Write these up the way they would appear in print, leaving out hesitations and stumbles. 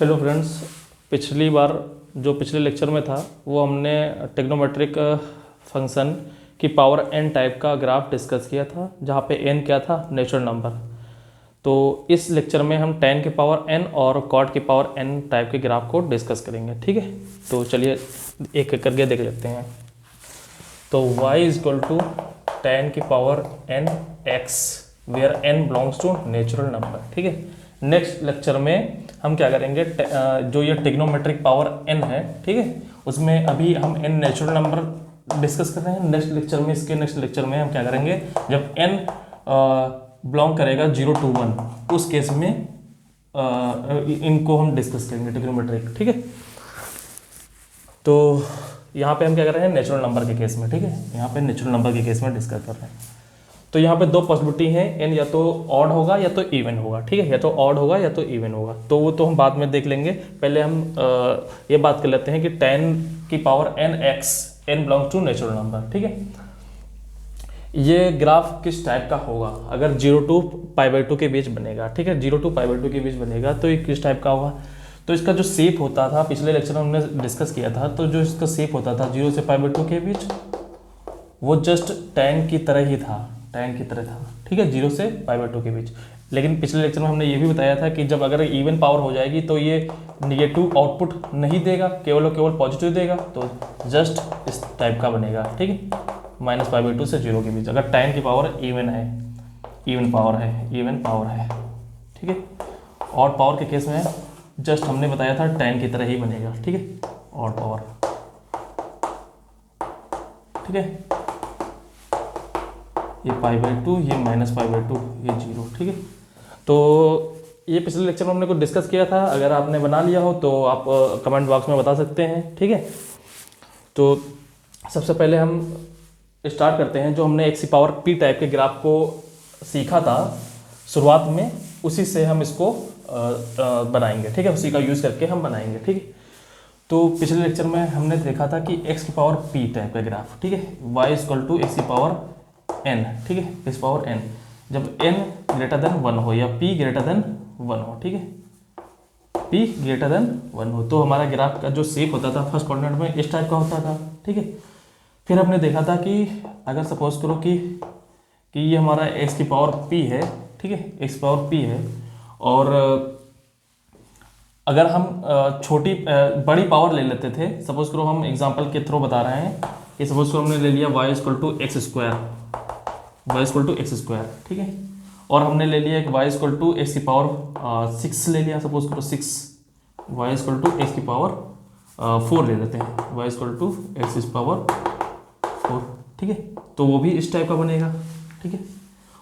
Hello friends, पिछली बार जो पिछले लेक्चर में था वो हमने ट्रिग्नोमेट्रिक फंक्शन की पावर n टाइप का ग्राफ डिस्कस किया था, जहाँ पे n क्या था, नेचुरल नंबर। तो इस लेक्चर में हम tan की पावर n और cot की पावर n टाइप के ग्राफ को डिस्कस करेंगे। ठीक है, तो चलिए एक एक करके देख लेते हैं। तो y is equal to tan की power n x where n belongs to natural number. ठीक है, नेक्स्ट लेक्चर में हम क्या करेंगे, जो ये ट्रिग्नोमेट्रिक पावर n है, ठीक है, उसमें अभी हम n नेचुरल नंबर डिस्कस कर रहे हैं। नेक्स्ट लेक्चर में, इसके नेक्स्ट लेक्चर में हम क्या करेंगे, जब n बिलोंग करेगा 0 to 1, उस केस में इनको हम डिस्कस करेंगे ट्रिग्नोमेट्रिक। ठीक है, तो यहाँ पे हम क्या कर रहे हैं, नेचुरल नंबर के केस में। ठीक है, यहाँ पे नेचुरल नंबर के केस में डिस्कस कर रहे हैं। तो यहाँ पे दो पॉसिबिलिटी है, n या तो ऑड होगा या तो इवन होगा। ठीक है, या तो ऑड होगा या तो इवन होगा, तो वो तो हम बाद में देख लेंगे। पहले हम ये बात कर लेते हैं कि tan की power n x n belongs to natural number. ठीक है, ये ग्राफ किस टाइप का होगा, अगर 0 to π/2 के बीच बनेगा। ठीक है, 0 to π/2 के बीच बनेगा तो ये किस टाइप का होगा। तो इसका जो शेप होता था, पिछले लेक्चर में हमने डिस्कस किया था, तो जो इसका शेप होता था 0 से π/2 के बीच, वो जस्ट tan की तरह ही था, tan की तरह था। ठीक है, 0 से π/2 के बीच। लेकिन पिछले लेक्चर में हमने ये भी बताया था कि जब अगर इवन पावर हो जाएगी तो ये नेगेटिव आउटपुट नहीं देगा, केवल और केवल पॉजिटिव देगा। तो जस्ट इस टाइप का बनेगा। ठीक है, -π/2 से 0 के बीच, अगर tan की पावर इवन है, इवन पावर है। ठीक है, ऑड पावर के केस में जस्ट हमने बताया था tan की तरह ही बनेगा। ठीक है, ऑड पावर। ठीक है, ये π/2, ये -π/2, ये 0। ठीक है, तो ये पिछले लेक्चर में हमने कुछ डिस्कस किया था। अगर आपने बना लिया हो तो आप कमेंट बॉक्स में बता सकते हैं। ठीक है, तो सबसे पहले हम स्टार्ट करते हैं, जो हमने x की पावर p टाइप के ग्राफ को सीखा था शुरुआत में, उसी से हम इसको बनाएंगे। ठीक है, उसी का यूज़ करके हम बनाएंगे। ठीक है, तो पिछले लेक्चर में हमने देखा था कि x की पावर p टाइप का ग्राफ। ठीक है, y इक्वल टू x की पावर n। ठीक है, x पावर n, जब n ग्रेटर देन 1 हो या p ग्रेटर देन 1 हो। ठीक है, p ग्रेटर देन 1 हो, तो हमारा ग्राफ का जो शेप होता था फर्स्ट क्वाड्रेंट में इस टाइप का होता था। ठीक है, फिर हमने देखा था कि अगर सपोज करो कि ये हमारा x की पावर p है। ठीक है, x पावर p है, और अगर हम बड़ी पावर ले लेते थे, सपोज करो हम एग्जांपल के थ्रू बता रहे हैं कि सपोज करो हमने ले लिया y equal to x square. ठीक है, और हमने ले लिया एक y इक्वल टू x की पावर 6 ले लिया, सपोज करो 6, y इक्वल टू x की पावर 4 ले लेते हैं, y इक्वल टू x की पावर 4। ठीक है, तो वो भी इस टाइप का बनेगा। ठीक है,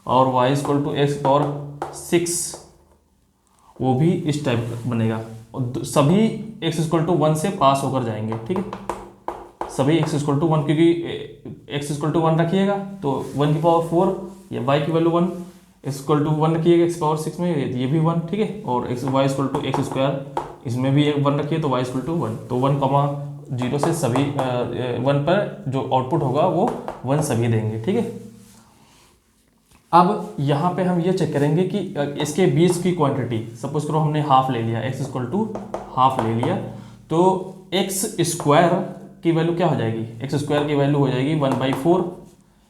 और y इक्वल टू x की पावर 6, वो भी इस टाइप का बनेगा। और सभी x इक्वल टू 1 से पास होकर जाएंगे। ठीक है, सभी x इक्वल टू 1, क्योंकि x इक्वल टू 1 रखिएगा तो 1 की पावर 4 या y की वैल्यू 1, x इक्वल टू 1 रखिएगा x पावर 6 में, ये भी 1। ठीक है, और y equal to x square, इसमें भी 1 रखिए तो y इक्वल टू 1, तो 1,0 से सभी 1 पर जो आउटपुट होगा वो 1 सभी देंगे। ठीक है, अब यहाँ पे हम ये चेक करेंगे कि इसके बीच की क्वांटिटी, सपोज करो हमने हाफ ले लिया, x इक्वल टू हाफ ले लिया, तो x स्क्वायर की वैल्यू क्या हो जाएगी, x स्क्वायर की वैल्यू हो जाएगी 1/4,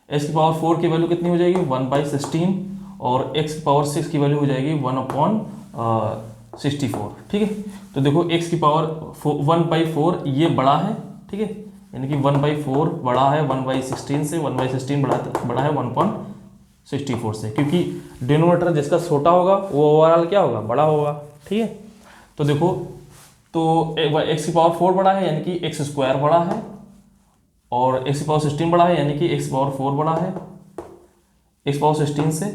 x की पावर 4 की वैल्यू कितनी हो जाएगी 1/16, और x की पावर 6 की वैल्यू हो जाएगी 1/64। ठीक है, तो देखो x की पावर 1/4 ये बड़ा है। ठीक है, यानी कि 1/4 बड़ा है 1/16 से, 1/16 बड़ा है 1/64 से, क्योंकि डिनोमिनेटर जिसका छोटा होगा वो ओवरऑल क्या होगा, बड़ा होगा। ठीक है, तो देखो, तो x की पावर 4 बड़ा है यानी कि x स्क्वायर बड़ा है, और x की पावर 16 बड़ा है यानी कि x पावर 4 बड़ा है, x पावर 16 से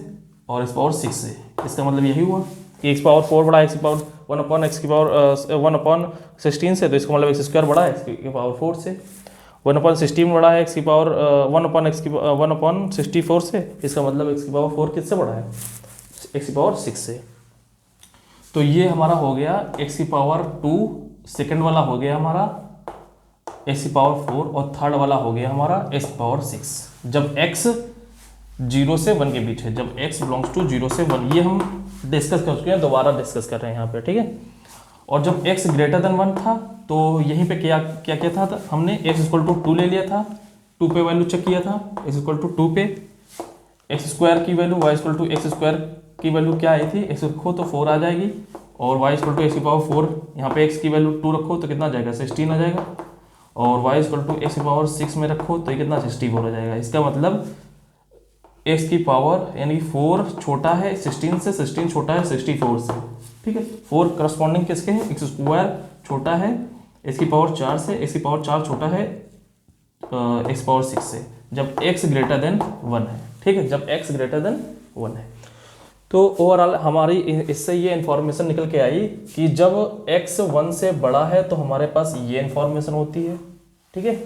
और x पावर 6 से। इसका मतलब यही हुआ कि x पावर 4 बड़ा है x की पावर 1/x की पावर 1/16 से, तो इसका मतलब x स्क्वायर बड़ा है x की पावर 4 से, 1/16 बड़ा है x की पावर 1/64 से, इसका मतलब x की पावर 4 किससे बड़ा है, x की पावर 6 से। तो ये हमारा हो गया x की पावर 2, सेकंड वाला हो गया हमारा x की पावर 4, और थर्ड वाला हो गया हमारा x की पावर 6, जब x 0 से 1 के बीच है, जब x बिलोंग्स टू 0 से 1। ये हम डिस्कस कर चुके हैं, दोबारा डिस्कस कर रहे हैं यहाँ पे। ठीक है, और जब x ग्रेटर देन 1 था तो यहीं पे क्या क्या किया था, हमने x इक्वल टू 2 ले लिया था, 2 पे वैल्यू चेक किया था, x इक्वल टू 2 पे एक्स स्क्वायर की value y equal to x square की वैल्यू क्या आई थी, x रखो तो 4 आ जाएगी, और y इक्वल टू एक्स की पावर 4, यहाँ पे x की वैल्यू 2 रखो तो कितना आ जाएगा 16 आ जाएगा, और y इक्वल टू एक्स की पावर 6 में रखो तो ये कितना 64 हो जाएगा। इसका मतलब x की पावर यानी 4 छोटा है 16 से, 16 छोटा है 64 से, ठीक है। 4 करस्पॉन्डिंग किसके हैं, एक्स स्क्वायर छोटा है x की पावर 4 से, x की पावर 4 छोटा है x पावर 6 से, जब x ग्रेटर देन 1 है, ठीक है, जब x ग्रेटर देन 1 है। तो ओवरऑल हमारी इससे ये इन्फॉर्मेशन निकल के आई कि जब x 1 से बड़ा है तो हमारे पास ये इन्फॉर्मेशन होती है, ठीक है,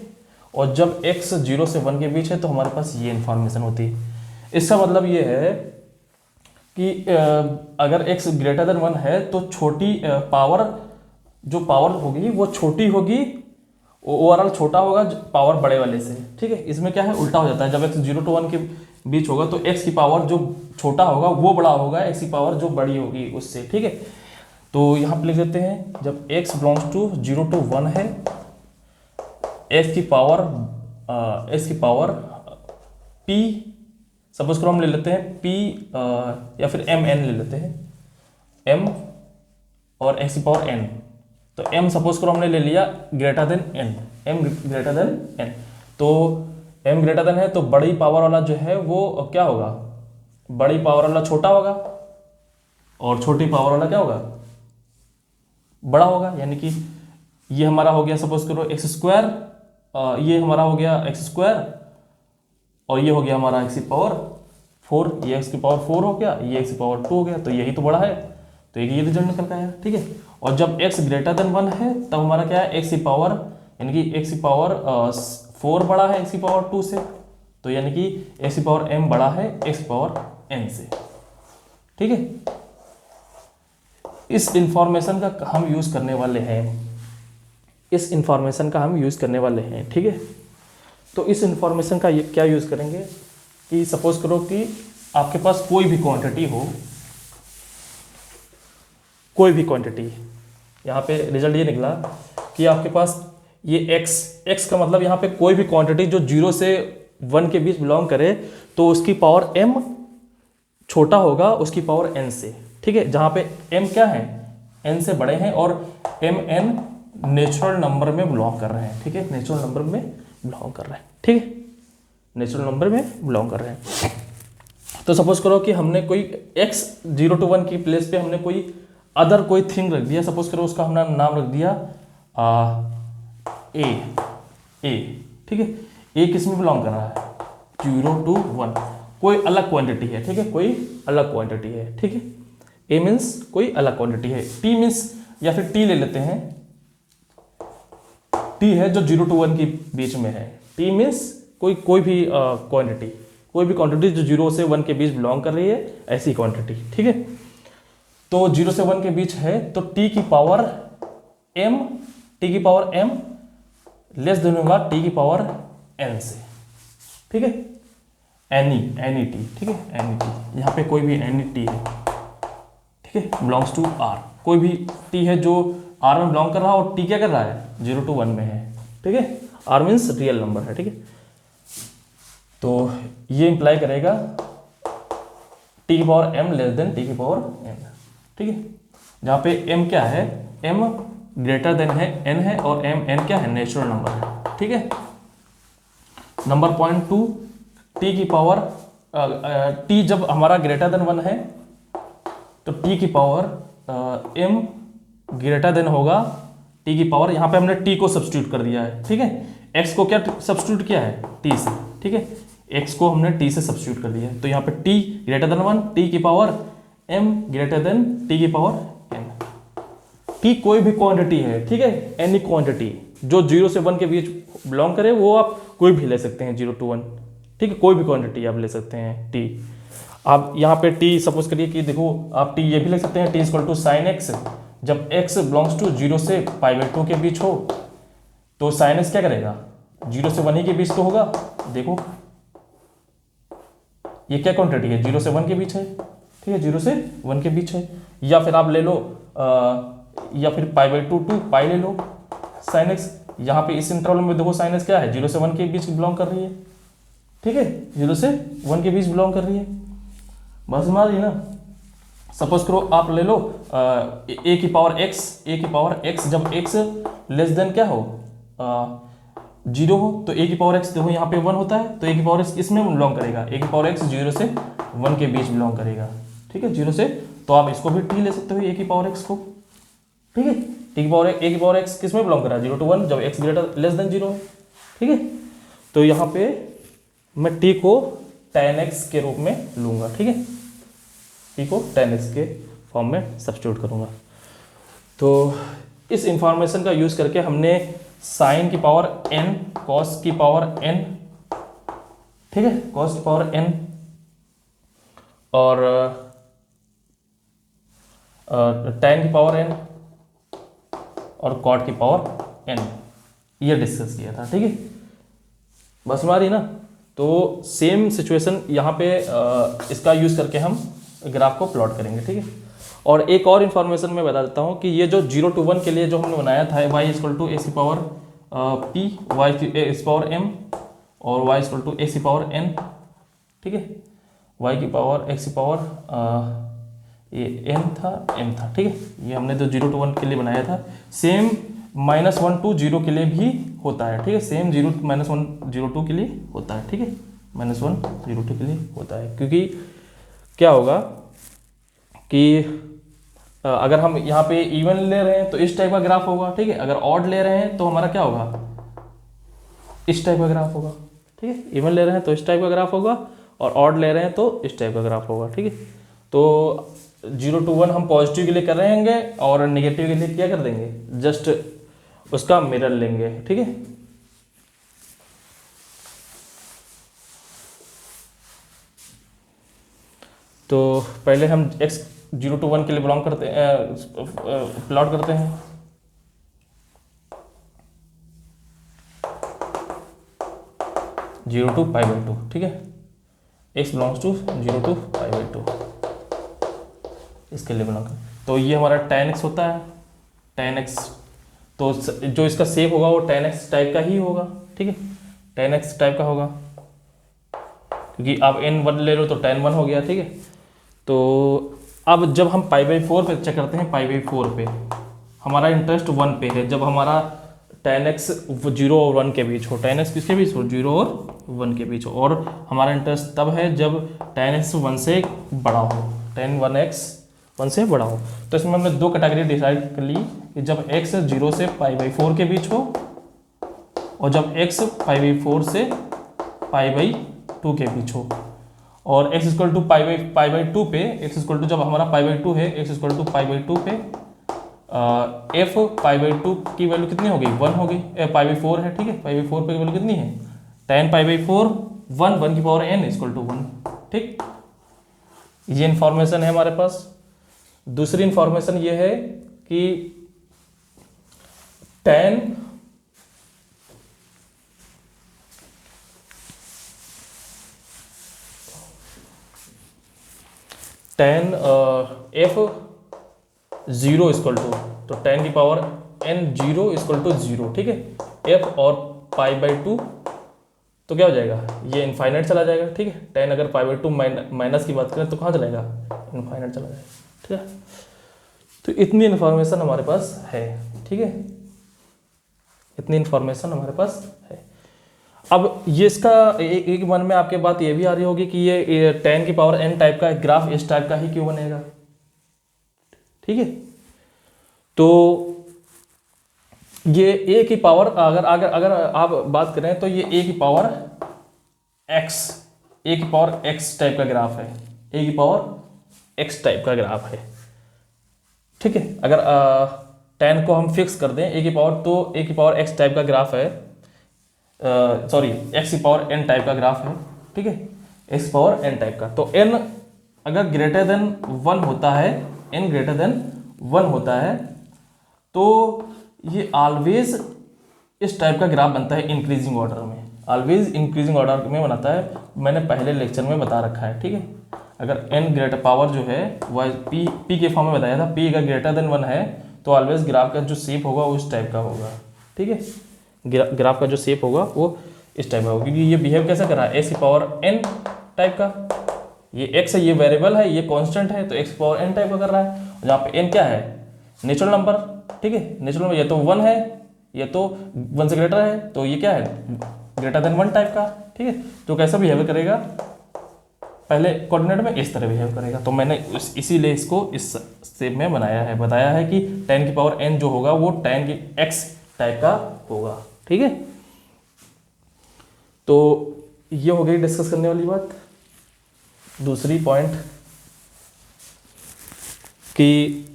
और जब x 0 से 1 के बीच है तो हमारे पास ये इन्फॉर्मेशन होती है। इसका मतलब ये है कि अगर x ग्रेटर देन 1 है तो छोटी पावर, जो पावर होगी वो छोटी होगी, ओवरऑल छोटा होगा पावर बड़े वाले से, ठीक है। इसमें क्या है, उल्टा हो जाता है, जब x 0 to 1 के बीच होगा तो x की पावर जो छोटा होगा वो बड़ा होगा x की पावर जो बड़ी होगी उससे, ठीक है। तो यहाँ पे लिख देते हैं जब x बिलोंग्स टू 0 to 1 है, x की पावर p, सपोज करो हम ले लेते हैं p या फिर mn ले लेते हैं, m और x की पावर n, तो m सपोज करो हमने ले लिया greater than n, m greater than n, तो m ग्रेटर देन है तो बड़ी पावर वाला जो है वो क्या होगा, बड़ी पावर वाला छोटा होगा और छोटी पावर वाला क्या होगा, बड़ा होगा। यानी कि ये हमारा हो गया सपोज करो एक्स स्क्वायर, ये हमारा हो गया एक्स स्क्वायर, और ये हो गया हमारा एक्स की पावर 4, ये एक्स की पावर 4 हो गया, ये एक्स की पावर 2 हो गया, तो यही तो बड़ा है, तो ये रिजल्ट निकल का है, ठीक है। और जब x ग्रेटर देन 1 है तब हमारा क्या है, x की पावर यानी कि x की पावर 4 बड़ा है x की पावर 2 से, तो यानी कि x की पावर m बड़ा है x की पावर n से, ठीक है। इस इंफॉर्मेशन का हम यूज करने वाले हैं, इस इंफॉर्मेशन का हम यूज करने वाले हैं, ठीक है। तो इस इंफॉर्मेशन का क्या यूज करेंगे कि सपोज करो कि आपके पास कोई भी क्वांटिटी हो, कोई भी क्वांटिटी, यहाँ पे रिजल्ट ये निकला कि आपके पास ये x का मतलब यहाँ पे कोई भी क्वांटिटी जो 0 से 1 के बीच बिलोंग करे तो उसकी पावर m छोटा होगा उसकी पावर n से, ठीक है। जहाँ पे m क्या है, n से बड़े हैं, और mn नेचुरल नंबर में बिलोंग कर रहे हैं, ठीक है, नेचुरल नंबर में बिलोंग कर रहे हैं, ठीक है, नेचुरल नंबर में बिलोंग कर रहे हैं। तो सपोज करो कि हमने कोई x 0 to 1 की प्लेस पे हमने कोई अदर कोई थिंग रख दिया, सपोज करो उसका हमने नाम रख दिया ए, ठीक है। ए किस में बिलोंग कर रहा है, 0 to 1, कोई अलग क्वांटिटी है, ठीक है, कोई अलग क्वांटिटी है, ठीक है। ए मीन्स कोई अलग क्वांटिटी है, टी मीन्स या फिर टी ले लेते हैं, टी है जो 0 to 1 के बीच में है, टी मीन्स कोई भी क्वांटिटी, कोई भी क्वांटिटी जो 0 से 1 के बीच बिलोंग कर रही है, ऐसी क्वांटिटी, ठीक है। तो 0 से 1 के बीच है तो t की पावर m लेस देन होगा t की पावर n से, ठीक है, एनी टी, ठीक है, एनी टी, यहाँ पे कोई भी एनी टी है, ठीक है, बिलोंग्स टू r, कोई भी t है जो r में बिलोंग कर रहा है और t क्या कर रहा है 0 to 1 में है, ठीक है, r मीन्स रियल नंबर है, ठीक है। तो ये इंप्लाई करेगा t की power m less than t की पावर n, ठीक है, जहाँ पे m क्या है, m ग्रेटर देन है n है, और n क्या है, नेचुरल नंबर है, ठीक है। नंबर पॉइंट 2, t की पावर t जब हमारा ग्रेटर देन 1 है तो t की पावर m ग्रेटर देन होगा t की पावर, यहाँ पे हमने t को सब्स्टिट्यूट कर दिया है, ठीक है, x को क्या सब्स्टिट्यूट किया है t से, ठीक है, x को हमने t से सब्स्टिट्यूट कर दिया है, तो यहाँ पे t ग्रेटर देन 1, t की power m greater than t की पावर n, t कोई भी क्वांटिटी है, ठीक है, एनी क्वांटिटी जो 0 से 1 के बीच बिलोंग करे वो आप कोई भी ले सकते हैं 0 to 1, ठीक है, कोई भी क्वांटिटी आप ले सकते हैं t। आप यहाँ पे t सपोज करिए कि देखो आप t ये भी लिख सकते हैं, t equal to sine x, जब x बिलोंग्स टू 0 से π/2 के बीच हो तो साइन x क्या करेगा, 0 से 1 ही के बीच तो होगा, देखो ये क्या क्वांटिटी है, 0 से 1 के बीच है, ठीक है, 0 से 1 के बीच है। या फिर आप ले लो या फिर पाई बाई 2 टू पाई ले लो साइन एक्स। यहाँ पे इस इंटरवल में देखो साइन एक्स क्या है, 0 से 1 के बीच बिलोंग कर रही है, ठीक है, 0 से 1 के बीच बिलोंग कर रही है। बस समझ रही ना। सपोज करो आप ले लो ए की पावर एक्स जब एक्स लेस देन क्या हो 0 हो, तो ए की पावर एक्स देखो यहाँ पे 1 होता है, तो ए की पावर एक्स इसमें बिलोंग करेगा, ए की पावर एक्स 0 से 1 के बीच बिलोंग करेगा, ठीक है, 0 से। तो आप इसको भी टी ले सकते हो ए की पावर एक्स को, ठीक है, टी की पावर ए की पावर एक्स किस में बिलोंग कर रहा है, 0 to 1 जब एक्स ग्रेटर लेस देन 0 है, ठीक है। तो यहाँ पे मैं टी को tan x के रूप में लूंगा, ठीक है, टी को tan x के फॉर्म में सब्स्टिट्यूट करूंगा। तो इस इंफॉर्मेशन का यूज करके हमने साइन की पावर n, कॉस की पावर n, ठीक है, कॉस की पावर n और tan की पावर n और कॉट की पावर n ये डिस्कस किया था, ठीक है। बस हमारी ना। तो सेम सिचुएशन यहाँ पे इसका यूज करके हम ग्राफ को प्लॉट करेंगे, ठीक है। और एक और इन्फॉर्मेशन मैं बता देता हूँ कि ये जो 0 to 1 के लिए जो हमने बनाया था y equal to a c power p, y इस पावर m और y equal to a c power n, ठीक है, y की पावर x की पावर ये m था, ठीक है। ये हमने जो 0 to 1 के लिए बनाया था, सेम -1 to 0 के लिए भी होता है, ठीक है, सेम 0 -1 0 2 के लिए होता है, ठीक है, -1 0 2 के लिए होता है। क्योंकि क्या होगा कि अगर हम यहाँ पे इवन ले रहे हैं तो इस टाइप का ग्राफ होगा, ठीक है, अगर ऑड ले रहे हैं तो हमारा क्या होगा, इस टाइप का ग्राफ होगा, ठीक है, इवन ले रहे हैं तो इस टाइप का ग्राफ होगा और ऑड ले रहे हैं तो इस टाइप का ग्राफ होगा, ठीक है। तो 0 to 1 हम पॉजिटिव के लिए कर रहे होंगे और नेगेटिव के लिए क्या कर देंगे, जस्ट उसका मिरर लेंगे, ठीक है। तो पहले हम x 0 to 1 के लिए बिलोंग करते हैं, प्लॉट करते हैं। जीरो टू पाई बाई 2, ठीक है, x belongs to 0 to pi by 2, इसके लिए बिलोंग कर। तो ये हमारा tan x होता है, tan x, तो जो इसका शेप होगा वो tan x टाइप का ही होगा, ठीक है, tan x टाइप का होगा, क्योंकि आप n1 ले लो तो tan 1 हो गया, ठीक है। तो अब जब हम पाई बाई 4 पे चेक करते हैं, पाई बाई 4 पे हमारा इंटरेस्ट 1 पे है, जब हमारा tan x 0 और 1 के बीच हो, tan x किसके बीच हो, 0 और 1 के बीच हो, और हमारा इंटरेस्ट तब है जब tan x 1 से बड़ा हो, tan 1x 1 से बड़ा हो। तो इसमें हमने दो कैटेगरी डिसाइड कर ली कि जब x 0 से पाई बाई 4 के बीच हो और जब x पाई बाई 4 से पाई बाई 2 के बीच हो। और x equal to pi by 2 पे, x इक्वल टू जब हमारा पाई बाई 2 है, x equal to pi by 2 पे f पाई बाई 2 की वैल्यू कितनी हो गई, 1 हो गई, पाई बाई 4 है, ठीक है, पाई बाई 4 पे की वैल्यू कितनी है, tan पाई बाई 4 1 की पावर n इक्वल टू 1, ठीक। ये इंफॉर्मेशन है हमारे पास। दूसरी इंफॉर्मेशन ये है कि tan f 0 इक्वल टू, तो tan की पावर n 0 इक्वल टू 0, ठीक है, f और पाई बाई 2 तो क्या हो जाएगा, ये इनफाइनाइट चला जाएगा, ठीक है। tan अगर पाई बाई 2 माइनस की बात करें तो कहाँ चलेगा, इनफाइनाइट चला जाएगा, ठीक है। तो इतनी इन्फॉर्मेशन हमारे पास है, ठीक है, इतनी इन्फॉर्मेशन हमारे पास है। अब ये इसका एक मन में आपके बात ये भी आ रही होगी कि ये tan की पावर n टाइप का ग्राफ इस टाइप का ही क्यों बनेगा, ठीक है। तो ये a की पावर अगर अगर अगर आप बात करें तो ये a की पावर x टाइप का ग्राफ है, a की पावर x टाइप का ग्राफ है, ठीक है। अगर tan को हम फिक्स कर दें a की पावर, तो a की पावर x टाइप का ग्राफ है, सॉरी x की पावर n टाइप का ग्राफ है, ठीक है, x पावर n टाइप का। तो n अगर ग्रेटर देन 1 होता है, n ग्रेटर देन 1 होता है, तो ये ऑलवेज इस टाइप का ग्राफ बनता है, इंक्रीजिंग ऑर्डर में, ऑलवेज इंक्रीजिंग ऑर्डर में बनाता है। मैंने पहले लेक्चर में बता रखा है, ठीक है। अगर n ग्रेटर पावर जो है वह p के फॉर्म में बताया था, p अगर ग्रेटर देन 1 है तो ऑलवेज ग्राफ का जो शेप होगा वो इस टाइप का होगा, ठीक है। ग्राफ का जो शेप होगा वो इस टाइप का होगा, क्योंकि ये बिहेव कैसा कर रहा है, एक्स की पावर एन टाइप का। ये एक्स है, ये वेरिएबल है, ये कांस्टेंट है, तो एक्स की पावर एन टाइप का कर रहा है। जहाँ पे एन क्या है, नेचुरल नंबर, ठीक है। नेचुरल नंबर या तो 1 है या तो 1 से ग्रेटर है, तो ये क्या है, ग्रेटर देन 1 टाइप का, ठीक है। तो कैसा बिहेव करेगा, पहले कोऑर्डिनेट में इस तरह बिहेव करेगा। तो मैंने इसीलिए इसको इस शेप में बनाया है, बताया है कि tan की पावर n जो होगा वो tan की x टाइप का होगा, ठीक है। तो ये हो गई डिस्कस करने वाली बात। दूसरी पॉइंट कि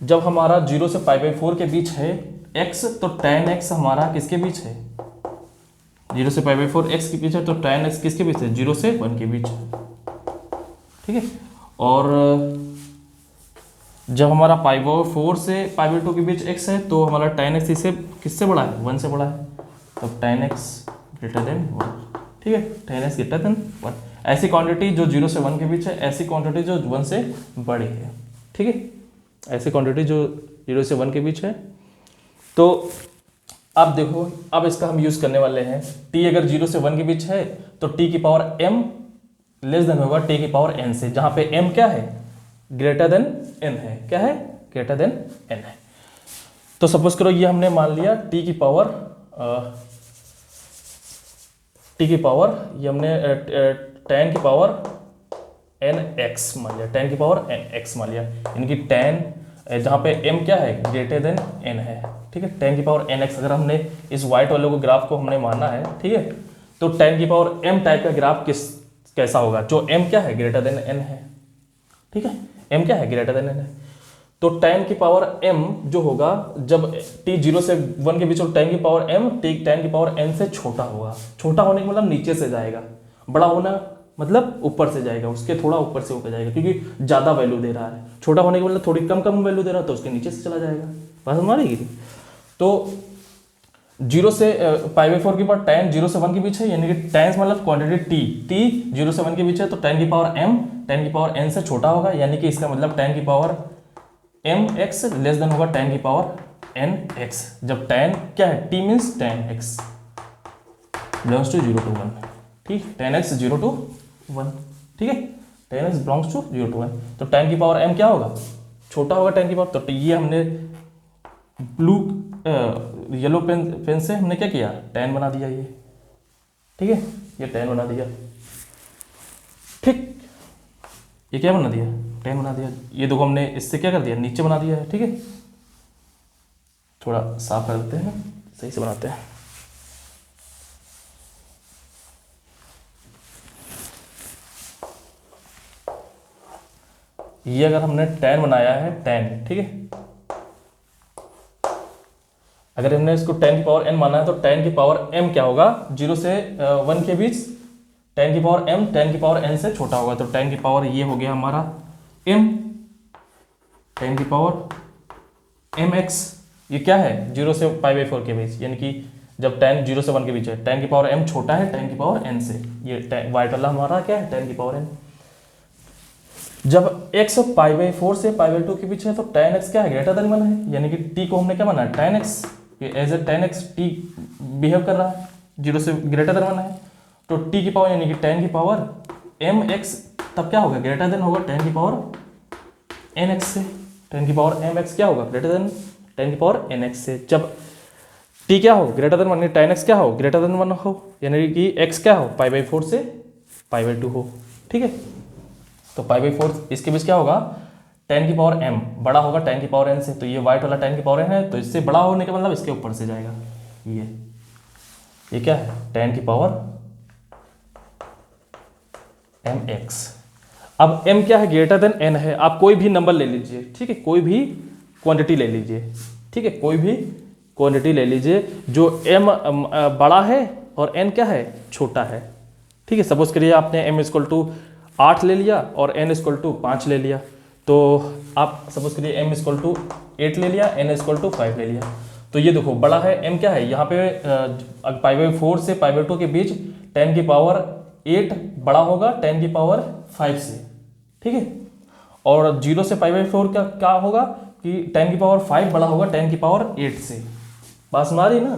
जब हमारा 0 से π/4 के बीच है x, तो tan x हमारा किसके बीच है, 0 से π/4 x के बीच है, तो tan x किसके बीच है, 0 से 1 के बीच है, ठीक है। और जब हमारा π/4 से π/2 के बीच x है, तो हमारा tan x इसे किससे बड़ा है, 1 से बड़ा है, तो tan x ग्रेटर देन 1, ठीक है। tan x ग्रेटर देन 1, ऐसी क्वांटिटी जो 0 से 1 के बीच है, ऐसी क्वांटिटी जो 1 से बड़ी है, ठीक है। ऐसी क्वांटिटी जो 0 से 1 के बीच है। तो अब देखो, अब इसका हम यूज करने वाले हैं, t अगर 0 से 1 के बीच है तो t की पावर m लेस देन होगा t की पावर n से, जहां पे m क्या है, ग्रेटर देन n है, क्या है, ग्रेटर देन n है। तो सपोज करो ये हमने मान लिया t की पावर ये हमने tan की पावर nx मान लिया, tan की पावर nx मान लिया, इनकी tan जहाँ पे m क्या है, ग्रेटर देन n है, ठीक है। tan की पावर nx अगर हमने इस वाइट वाले को ग्राफ को हमने माना है, ठीक है, तो tan की पावर m टाइप का ग्राफ कैसा होगा, जो m क्या है, ग्रेटर देन n है, ठीक है। m क्या है, ग्रेटर देन n है। तो tan की पावर m जो होगा, जब t 0 से 1 के बीच, और tan की पावर m tan की पावर n से छोटा होगा। छोटा होने का मतलब नीचे से जाएगा, बड़ा होना मतलब ऊपर से जाएगा, उसके थोड़ा ऊपर से होकर जाएगा, क्योंकि ज़्यादा वैल्यू दे रहा है। छोटा होने के मतलब थोड़ी कम वैल्यू दे रहा है, तो उसके नीचे से चला जाएगा, बात हमारी। तो 0 से π/4 के बाद tan 0 से 1 के बीच है, यानी कि tan मतलब क्वांटिटी t 0 से 1 के बीच है, तो tan की पावर m tan की पावर n से छोटा होगा, यानी कि इसका मतलब tan की पावर mx लेस देन होगा tan की पावर nx। जब tan क्या है, t means tan x belongs to 0 to 1, ठीक, tan x 0 to 1, ठीक है, tan x belongs to 0 to 1। तो tan की पावर m क्या होगा, छोटा होगा tan की पावर। तो ये हमने ब्लू येलो पेन से हमने क्या किया, tan बना दिया ये, ठीक है, ये tan बना दिया, ठीक, ये क्या बना दिया, tan बना दिया। ये देखो हमने इससे क्या कर दिया, नीचे बना दिया है, ठीक है। थोड़ा साफ कर देते हैं, सही से बनाते हैं। ये अगर हमने tan बनाया है, tan, ठीक है, अगर हमने इसको tan की पावर n माना है, तो tan की पावर m क्या होगा, 0 से 1 के बीच tan की पावर m tan की पावर n से छोटा होगा। तो tan की पावर ये हो गया हमारा m, tan की पावर mx, ये क्या है, 0 से π/4 के बीच, यानी कि जब tan 0 से 1 के बीच है, tan की पावर m छोटा है tan की पावर n से, ये वाइट वाला हमारा क्या है, tan की पावर n। जब x π/4 से π/2 के बीच है, तो tan x क्या है, ग्रेटर देन 1 है, यानी कि t को हमने क्या माना है, tan x, as a tan x t behave कर रहा है, 0 से ग्रेटर देन 1 है, तो t की पावर यानी कि tan की पावर mx तब क्या होगा, ग्रेटर देन होगा tan की पावर nx से, tan की पावर mx क्या होगा, ग्रेटर देन tan की पावर nx से। जब t क्या हो, ग्रेटर देन 1, tan x क्या हो, ग्रेटर देन 1 हो, यानी कि x क्या हो, π/4 से π/2 हो, ठीक है। तो π/4 इसके बीच क्या होगा, tan की पावर m बड़ा होगा tan की पावर n से, तो ये वाइट वाला tan की पावर n है, तो इससे बड़ा होने का मतलब इसके ऊपर से जाएगा, ये क्या है, tan की पावर mx। अब m क्या है, ग्रेटर देन n है। आप कोई भी नंबर ले लीजिए, ठीक है, कोई भी क्वांटिटी ले लीजिए, ठीक है, कोई भी क्वांटिटी ले लीजिए जो m बड़ा है और n क्या है, छोटा है, ठीक है। सपोज करिए आपने m = 8 ले लिया और n = 5 ले लिया, तो आप सपोज करिए m = 8 ले लिया, n = 5 ले लिया। तो ये देखो बड़ा है m क्या है, यहाँ पे π/4 से π/2 के बीच tan की पावर 8 बड़ा होगा tan की पावर 5 से, ठीक है। और 0 से π/4 का क्या होगा, कि 10 की पावर 5 बड़ा होगा 10 की पावर 8 से। बात समझ आ रही ना?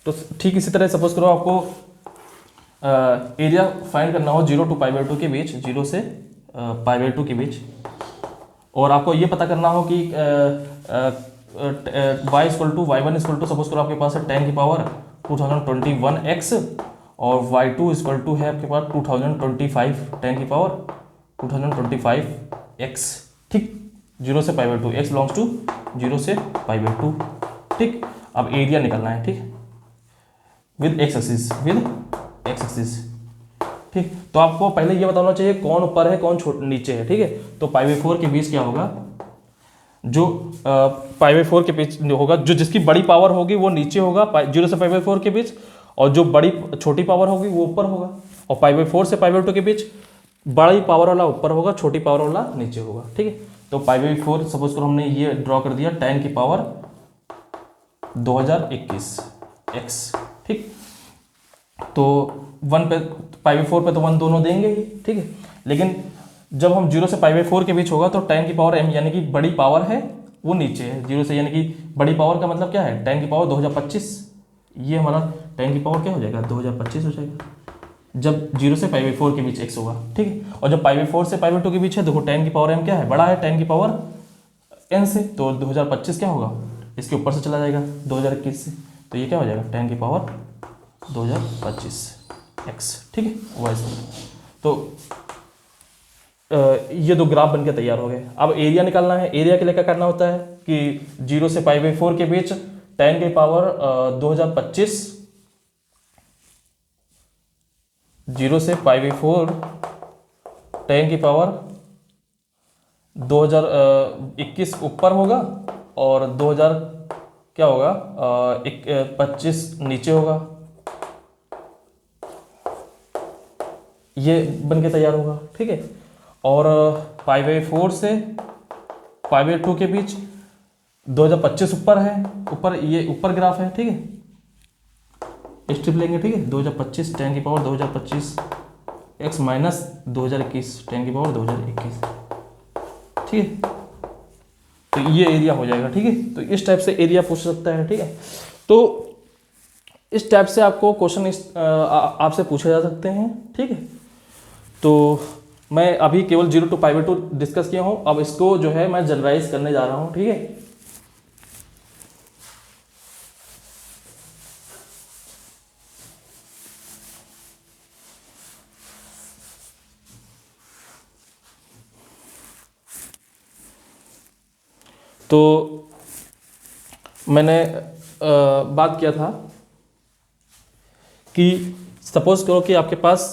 तो ठीक इसी तरह सपोज करो आपको एरिया फाइंड करना हो 0 to π/2 के बीच, 0 से π/2 के बीच, और आपको ये पता करना हो कि y equal to y1 equal to suppose करो आपके पास है 10 की पावर 2021x, और y2 इक्वल टू है आपके पास 2025, 10 की पावर 2025x, ठीक, 0 से π/2, x बिलोंग्स टू 0 से π/2, ठीक। अब एरिया निकलना है, ठीक, विद एक्स एक्सिस, ठीक। तो आपको पहले ये बताना चाहिए कौन ऊपर है कौन नीचे है, ठीक है। तो π/4 के बीच क्या होगा, जो π/4 के बीच होगा, जो जिसकी बड़ी पावर होगी वो नीचे होगा 0 से π/4 के बीच, और जो बड़ी छोटी पावर होगी वो ऊपर होगा। और π/4 से π/2 के बीच बड़ी पावर वाला ऊपर होगा, छोटी पावर वाला नीचे होगा, ठीक है। तो π/4 सपोज करो हमने ये ड्रॉ कर दिया 10 की पावर 2021 x, ठीक। तो 1 पे π/4 पे तो 1 दोनों देंगे ही, ठीक है। लेकिन जब हम 0 से π/4 के बीच होगा तो 10 की पावर m यानी कि बड़ी पावर है वो नीचे है 0 से, यानी कि बड़ी पावर का मतलब क्या है 10 की पावर 2025, ये हमारा 10 की पावर क्या हो जाएगा 2025 हो जाएगा जब 0 से π/4 के बीच x होगा, ठीक है। और जब π/4 से π/2 के बीच है, देखो 10 की पावर m क्या है, बड़ा है 10 की पावर n से, तो 2025 क्या होगा, इसके ऊपर से चला जाएगा 2021 से, तो ये क्या हो जाएगा 10 की पावर 2025 x, ठीक है वाइस। तो ये दो ग्राफ बनके तैयार हो गए। अब एरिया निकालना है। एरिया के लिए क्या करना होता है कि 0 से π/4 के बीच 10 की पावर 2025, 0 से π/4 10 की पावर 2021 ऊपर होगा, और 2000 क्या होगा 25 नीचे होगा, ये बनके तैयार होगा, ठीक है। और π/4 से π/2 के बीच 2025 ऊपर है, ऊपर ये ऊपर ग्राफ है, ठीक है। स्ट्रिप लेंगे, ठीक है, 2025 10 की पावर 2025 x माइनस 2021 10 की पावर 2021, ठीक है। तो ये एरिया हो जाएगा, ठीक है। तो इस टाइप से एरिया पूछ सकता है, ठीक है। तो इस टाइप से आपको क्वेश्चन आपसे पूछे जा सकते हैं, ठीक है। तो मैं अभी केवल 0 to π/2 डिस्कस किया हूं, अब इसको जो है मैं जनरलाइज करने जा रहा हूं, ठीक है। तो मैंने बात किया था कि सपोज करो कि आपके पास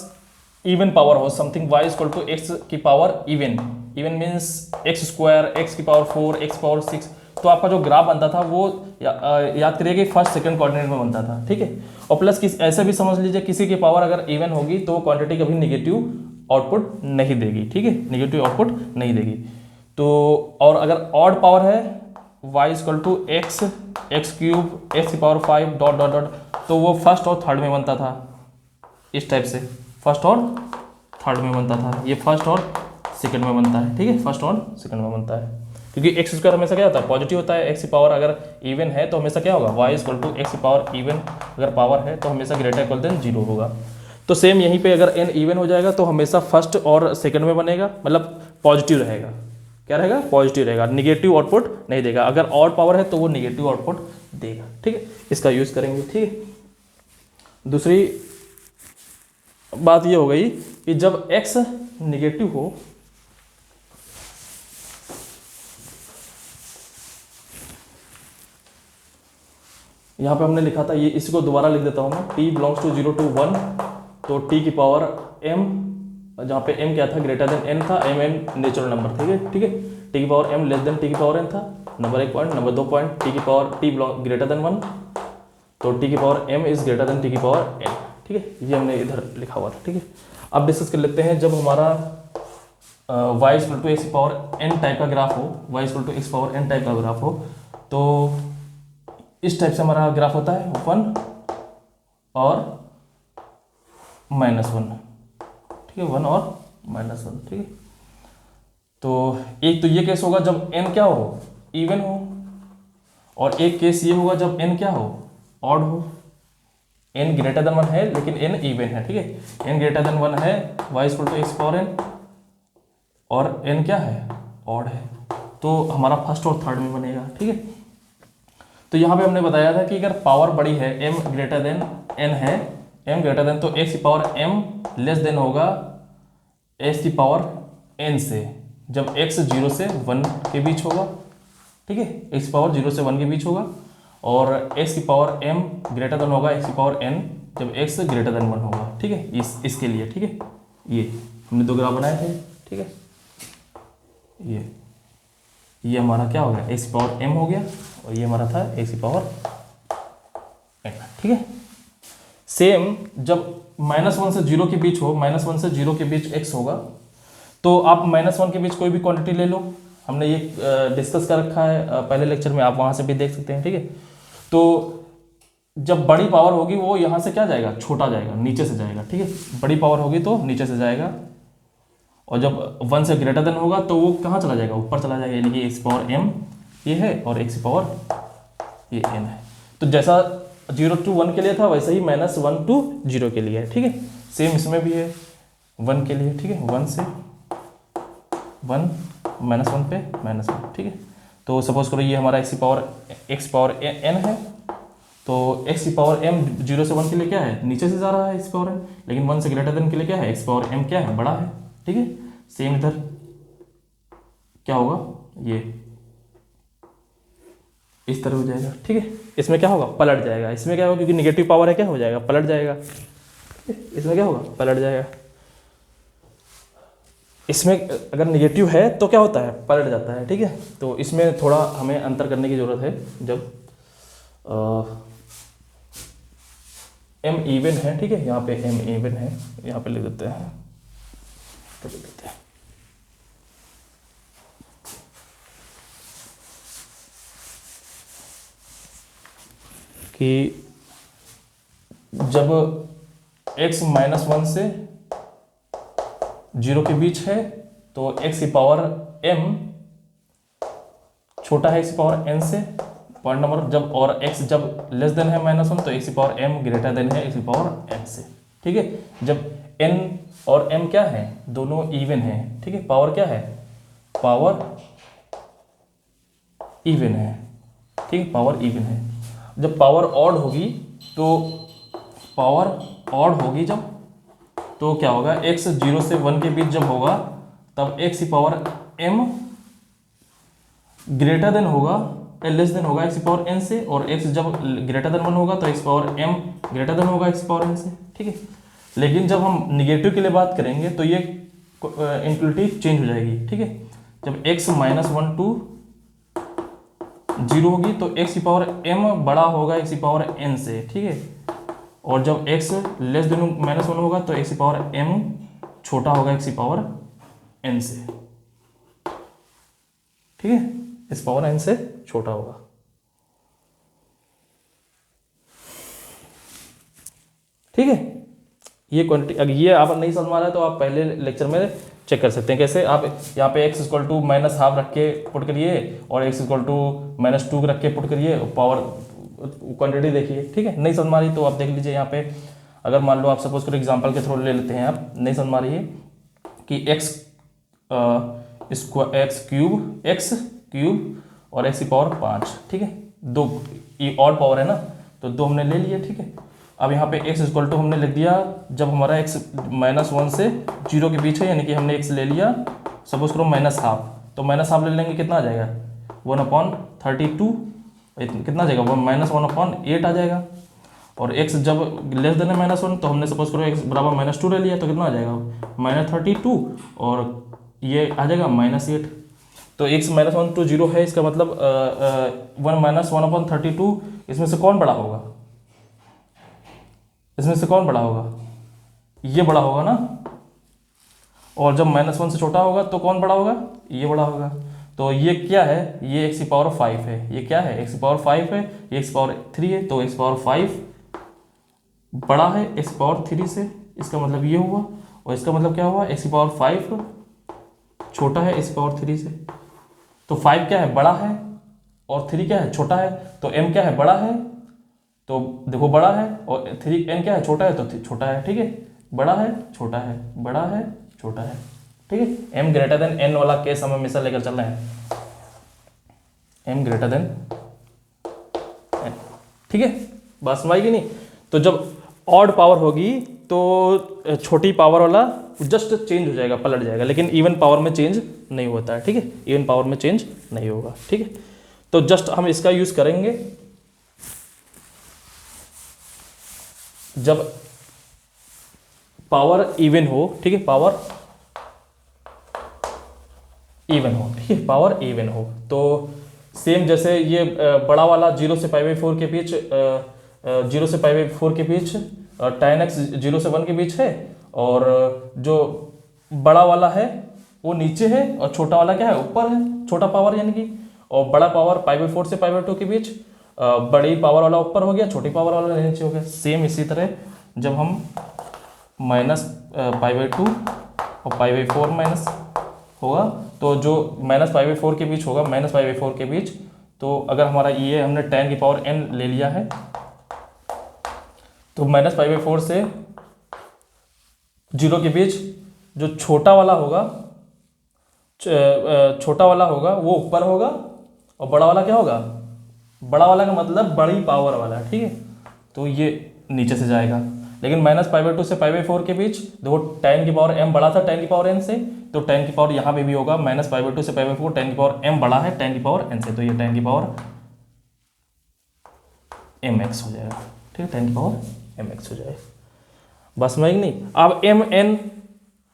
इवन पावर हो something y equal to x की power even means x square, x की पावर 4, एक्स पावर 6। तो आपका जो ग्राफ बनता था वो याद करिए कि फर्स्ट सेकंड कोऑर्डिनेट में बनता था, ठीक है। और प्लस ऐसे भी समझ लीजिए किसी की पावर अगर इवन होगी तो क्वांटिटी कभी नेगेटिव आउटपुट नहीं देगी, ठीक है, नेगेटिव आउटपुट नहीं देगी। तो और अगर ऑड पावर है y equal to x, x cube, x की पावर 5 डॉट डॉट डॉट, तो वो फर्स्ट और थर्ड में बनता था इस टाइप से, फर्स्ट और थर्ड में बनता था, ये फर्स्ट और सेकंड में बनता है, ठीक है, फर्स्ट और सेकंड में बनता है। क्योंकि एक्स स्क्वायर हमेशा क्या होता है पॉजिटिव होता है, एक्स की पावर अगर इवन है तो हमेशा क्या होगा y इक्वल टू एक्स की पावर इवन अगर पावर है तो हमेशा ग्रेटर इक्वल देन 0 होगा। तो सेम यहीं पे अगर n इवन हो जाएगा तो हमेशा फर्स्ट और सेकंड में बनेगा, मतलब पॉजिटिव रहेगा, क्या रहेगा पॉजिटिव रहेगा, निगेटिव आउटपुट नहीं देगा। अगर ऑड पावर है तो वो निगेटिव आउटपुट देगा, ठीक है, इसका यूज करेंगे, ठीक है। दूसरी बात ये हो गई कि जब x निगेटिव हो यहाँ पे हमने लिखा था, ये इसी को दोबारा लिख देता हूँ मैं, t बिलोंग्स टू 0 to 1, तो t की पावर m, जहाँ पे m क्या था ग्रेटर देन n था, m नेचुरल नंबर, ठीक है, t की power m less than t की पावर n था, number 1 point. Number 2 point t की पावर t ग्रेटर देन 1, तो t की power m is greater then t की पावर n, ठीक है, ये हमने इधर लिखा हुआ था, ठीक है। अब डिस्कस कर लेते हैं जब हमारा y इक्वल टू एक्स की पावर n टाइप का ग्राफ हो, y equal to x power n type का ग्राफ हो, तो इस टाइप से हमारा ग्राफ होता है 1 और -1, ठीक है, 1 और -1, ठीक है। तो एक तो ये केस होगा जब n क्या हो इवन हो, और एक केस ये होगा जब n क्या हो, ऑड हो। n ग्रेटर देन 1 है लेकिन n इवन है, ठीक है। n ग्रेटर देन 1 है, y equal to x power n, और n क्या है, ऑड है, तो हमारा फर्स्ट और थर्ड में बनेगा, ठीक है। तो यहाँ पे हमने बताया था कि अगर पावर बड़ी है, m ग्रेटर देन n है, m ग्रेटर देन, तो x की पावर m लेस देन होगा x की पावर n से, जब x 0 से 1 के बीच होगा, ठीक है, x की पावर 0 से 1 के बीच होगा, और x की पावर m ग्रेटर देन होगा x की पावर n जब x ग्रेटर देन 1 होगा, ठीक है। इसके लिए, ठीक है, ये हमने दो ग्राफ बनाए थे, ठीक है। ये हमारा क्या हो गया, x की पावर m हो गया, और ये हमारा था x की पावर n, ठीक है। सेम जब -1 से 0 के बीच हो, -1 से 0 के बीच x होगा, तो आप -1 के बीच कोई भी क्वांटिटी ले लो, हमने ये डिस्कस कर रखा है पहले लेक्चर में, आप वहाँ से भी देख सकते हैं, ठीक है। तो जब बड़ी पावर होगी वो यहाँ से क्या जाएगा, छोटा जाएगा, नीचे से जाएगा, ठीक है। बड़ी पावर होगी तो नीचे से जाएगा, और जब 1 से ग्रेटर देन होगा तो वो कहाँ चला जाएगा, ऊपर चला जाएगा, यानी कि x पावर m ये है और x पावर ये n है। तो जैसा 0 to 1 के लिए था वैसे ही -1 to 0 के लिए है, ठीक है। सेम इसमें भी है 1 के लिए, ठीक है, 1 से 1 -1 पे -1, ठीक है। तो सपोज करो ये हमारा x पावर n है, तो x की पावर m 0 से 1 के लिए क्या है, नीचे से जा रहा है x पावर n, लेकिन 1 से ग्रेटर देन के लिए क्या है, x पावर m क्या है, बड़ा है, ठीक है। सेम इधर क्या होगा, ये इस तरह हो जाएगा, ठीक है। इसमें क्या होगा, पलट जाएगा, इसमें क्या होगा, क्योंकि निगेटिव पावर है, क्या हो जाएगा, पलट जाएगा, इसमें क्या होगा, पलट जाएगा। इसमें अगर निगेटिव है तो क्या होता है, पलट जाता है, ठीक है। तो इसमें थोड़ा हमें अंतर करने की ज़रूरत है। जब m इवन है, ठीक है, यहाँ पे m इवन है, यहाँ पे लिख देते हैं, तो लिख देते हैं कि जब x -1 से 0 के बीच है तो x की पावर m छोटा है x की पावर n से, पॉइंट नंबर, जब और x जब लेस देन है -1 तो x की पावर m ग्रेटर देन है x की पावर n से, ठीक है। जब n और m क्या है, दोनों इवन है, ठीक है, पावर क्या है, पावर इवन है, ठीक है, पावर इवन है। जब पावर ऑड होगी तो पावर ऑड होगी जब, तो क्या होगा, x 0 से 1 के बीच जब होगा तब x की पावर m ग्रेटर देन होगा, लेस देन होगा x की पावर n से, और x जब ग्रेटर देन 1 होगा तो x power m greater than होगा x पावर n से, ठीक है। लेकिन जब हम निगेटिव के लिए बात करेंगे तो ये इनक्लूटिव चेंज हो जाएगी, ठीक है। जब x -1 to 0 होगी तो x की पावर m बड़ा होगा x की पावर n से, ठीक है। और जब x लेस देन -1 होगा तो x की पावर m छोटा होगा x की पावर n से, ठीक है, इस पावर n से छोटा होगा। ठीक है, ये क्वांटिटी, अगर ये आप नहीं समझ में आ रहा है तो आप पहले लेक्चर में चेक कर सकते हैं। कैसे, आप यहाँ पे x इक्वल टू -12 रख के पुट करिए और x इक्वल टू -2 रख के पुट करिए, पावर क्वांटिटी देखिए, ठीक है। नहीं समझ में आ रही तो आप देख लीजिए यहाँ पे, अगर मान लो आप सपोज करो एग्जांपल के थ्रू ले लेते हैं, आप नहीं समझ में आ रही है कि x क्यूब और x की पावर 5, ठीक है, दो ये ऑड पावर है ना, तो दो हमने ले लिए, ठीक है। अब यहाँ पे x इक्वल टू हमने लिख दिया, जब हमारा x -1 से 0 के बीच है, यानी कि हमने x ले लिया, सपोज करो -12, तो -12 ले लेंगे, कितना आ जाएगा, 1/32, कितना आ जाएगा, -1/8 आ जाएगा। और x जब लेस देन है -1 तो हमने सपोज करो x बराबर -2 ले लिया, तो कितना आ जाएगा, -32, और ये आ जाएगा -8। तो x -1 to 0 है, इसका मतलब 1/32, इसमें से कौन बड़ा होगा, इसमें से कौन बड़ा होगा, ये बड़ा होगा ना। और जब -1 से छोटा होगा तो कौन बड़ा होगा, ये बड़ा होगा। तो ये क्या है, ये x की पावर 5 है, ये क्या है, x की पावर 5 है, ये x की पावर 3 है, तो x की पावर 5 बड़ा है x की पावर 3 से, इसका मतलब ये हुआ। और इसका मतलब क्या हुआ, x की पावर 5 छोटा है x की पावर 3 से। तो 5 क्या है, बड़ा है, और 3 क्या है, छोटा है, तो m क्या है, बड़ा है, तो देखो बड़ा है, और 3n क्या है, छोटा है, तो छोटा है, ठीक है, बड़ा है छोटा है, बड़ा है छोटा है, ठीक है। m ग्रेटर देन n वाला केस हम हमेशा लेकर चल रहे हैं, m ग्रेटर देन n, ठीक है, बात समझ आएगी नहीं। तो जब ऑड पावर होगी तो छोटी पावर वाला जस्ट चेंज हो जाएगा, पलट जाएगा, लेकिन इवन पावर में चेंज नहीं होता है, ठीक है, इवन पावर में चेंज नहीं होगा, ठीक है। तो जस्ट हम इसका यूज करेंगे जब पावर इवन हो, ठीक है, पावर इवन हो, ठीक है, पावर इवन हो। तो सेम जैसे ये बड़ा वाला 0 से π/4 के बीच, 0 से π/4 के बीच tan x 0 से 1 के बीच है, और जो बड़ा वाला है वो नीचे है, और छोटा वाला क्या है, ऊपर है, छोटा पावर यानी कि, और बड़ा पावर π/4 से π/2 के बीच, बड़ी पावर वाला ऊपर हो गया, छोटी पावर वाला नीचे हो गया। सेम इसी तरह जब हम -π/2 और π/4 माइनस होगा, तो जो -π/4 के बीच होगा, -π/4 के बीच, तो अगर हमारा ये हमने tan की पावर n ले लिया है, तो -π/4 से 0 के बीच जो छोटा वाला होगा, छोटा वाला होगा वो ऊपर होगा, और बड़ा वाला क्या होगा, बड़ा वाला का मतलब बड़ी पावर वाला, ठीक है, तो ये नीचे से जाएगा। लेकिन -π/2 से π/4 के बीच देखो tan की पावर m बड़ा था tan की पावर n से, तो tan की पावर यहाँ पे भी होगा, -π/2 से π/4 tan की पावर m बड़ा है tan की पावर n से, तो ये tan की पावर mx हो जाएगा, ठीक है, tan की पावर mx हो जाएगा। बस समझ नहीं। अब m n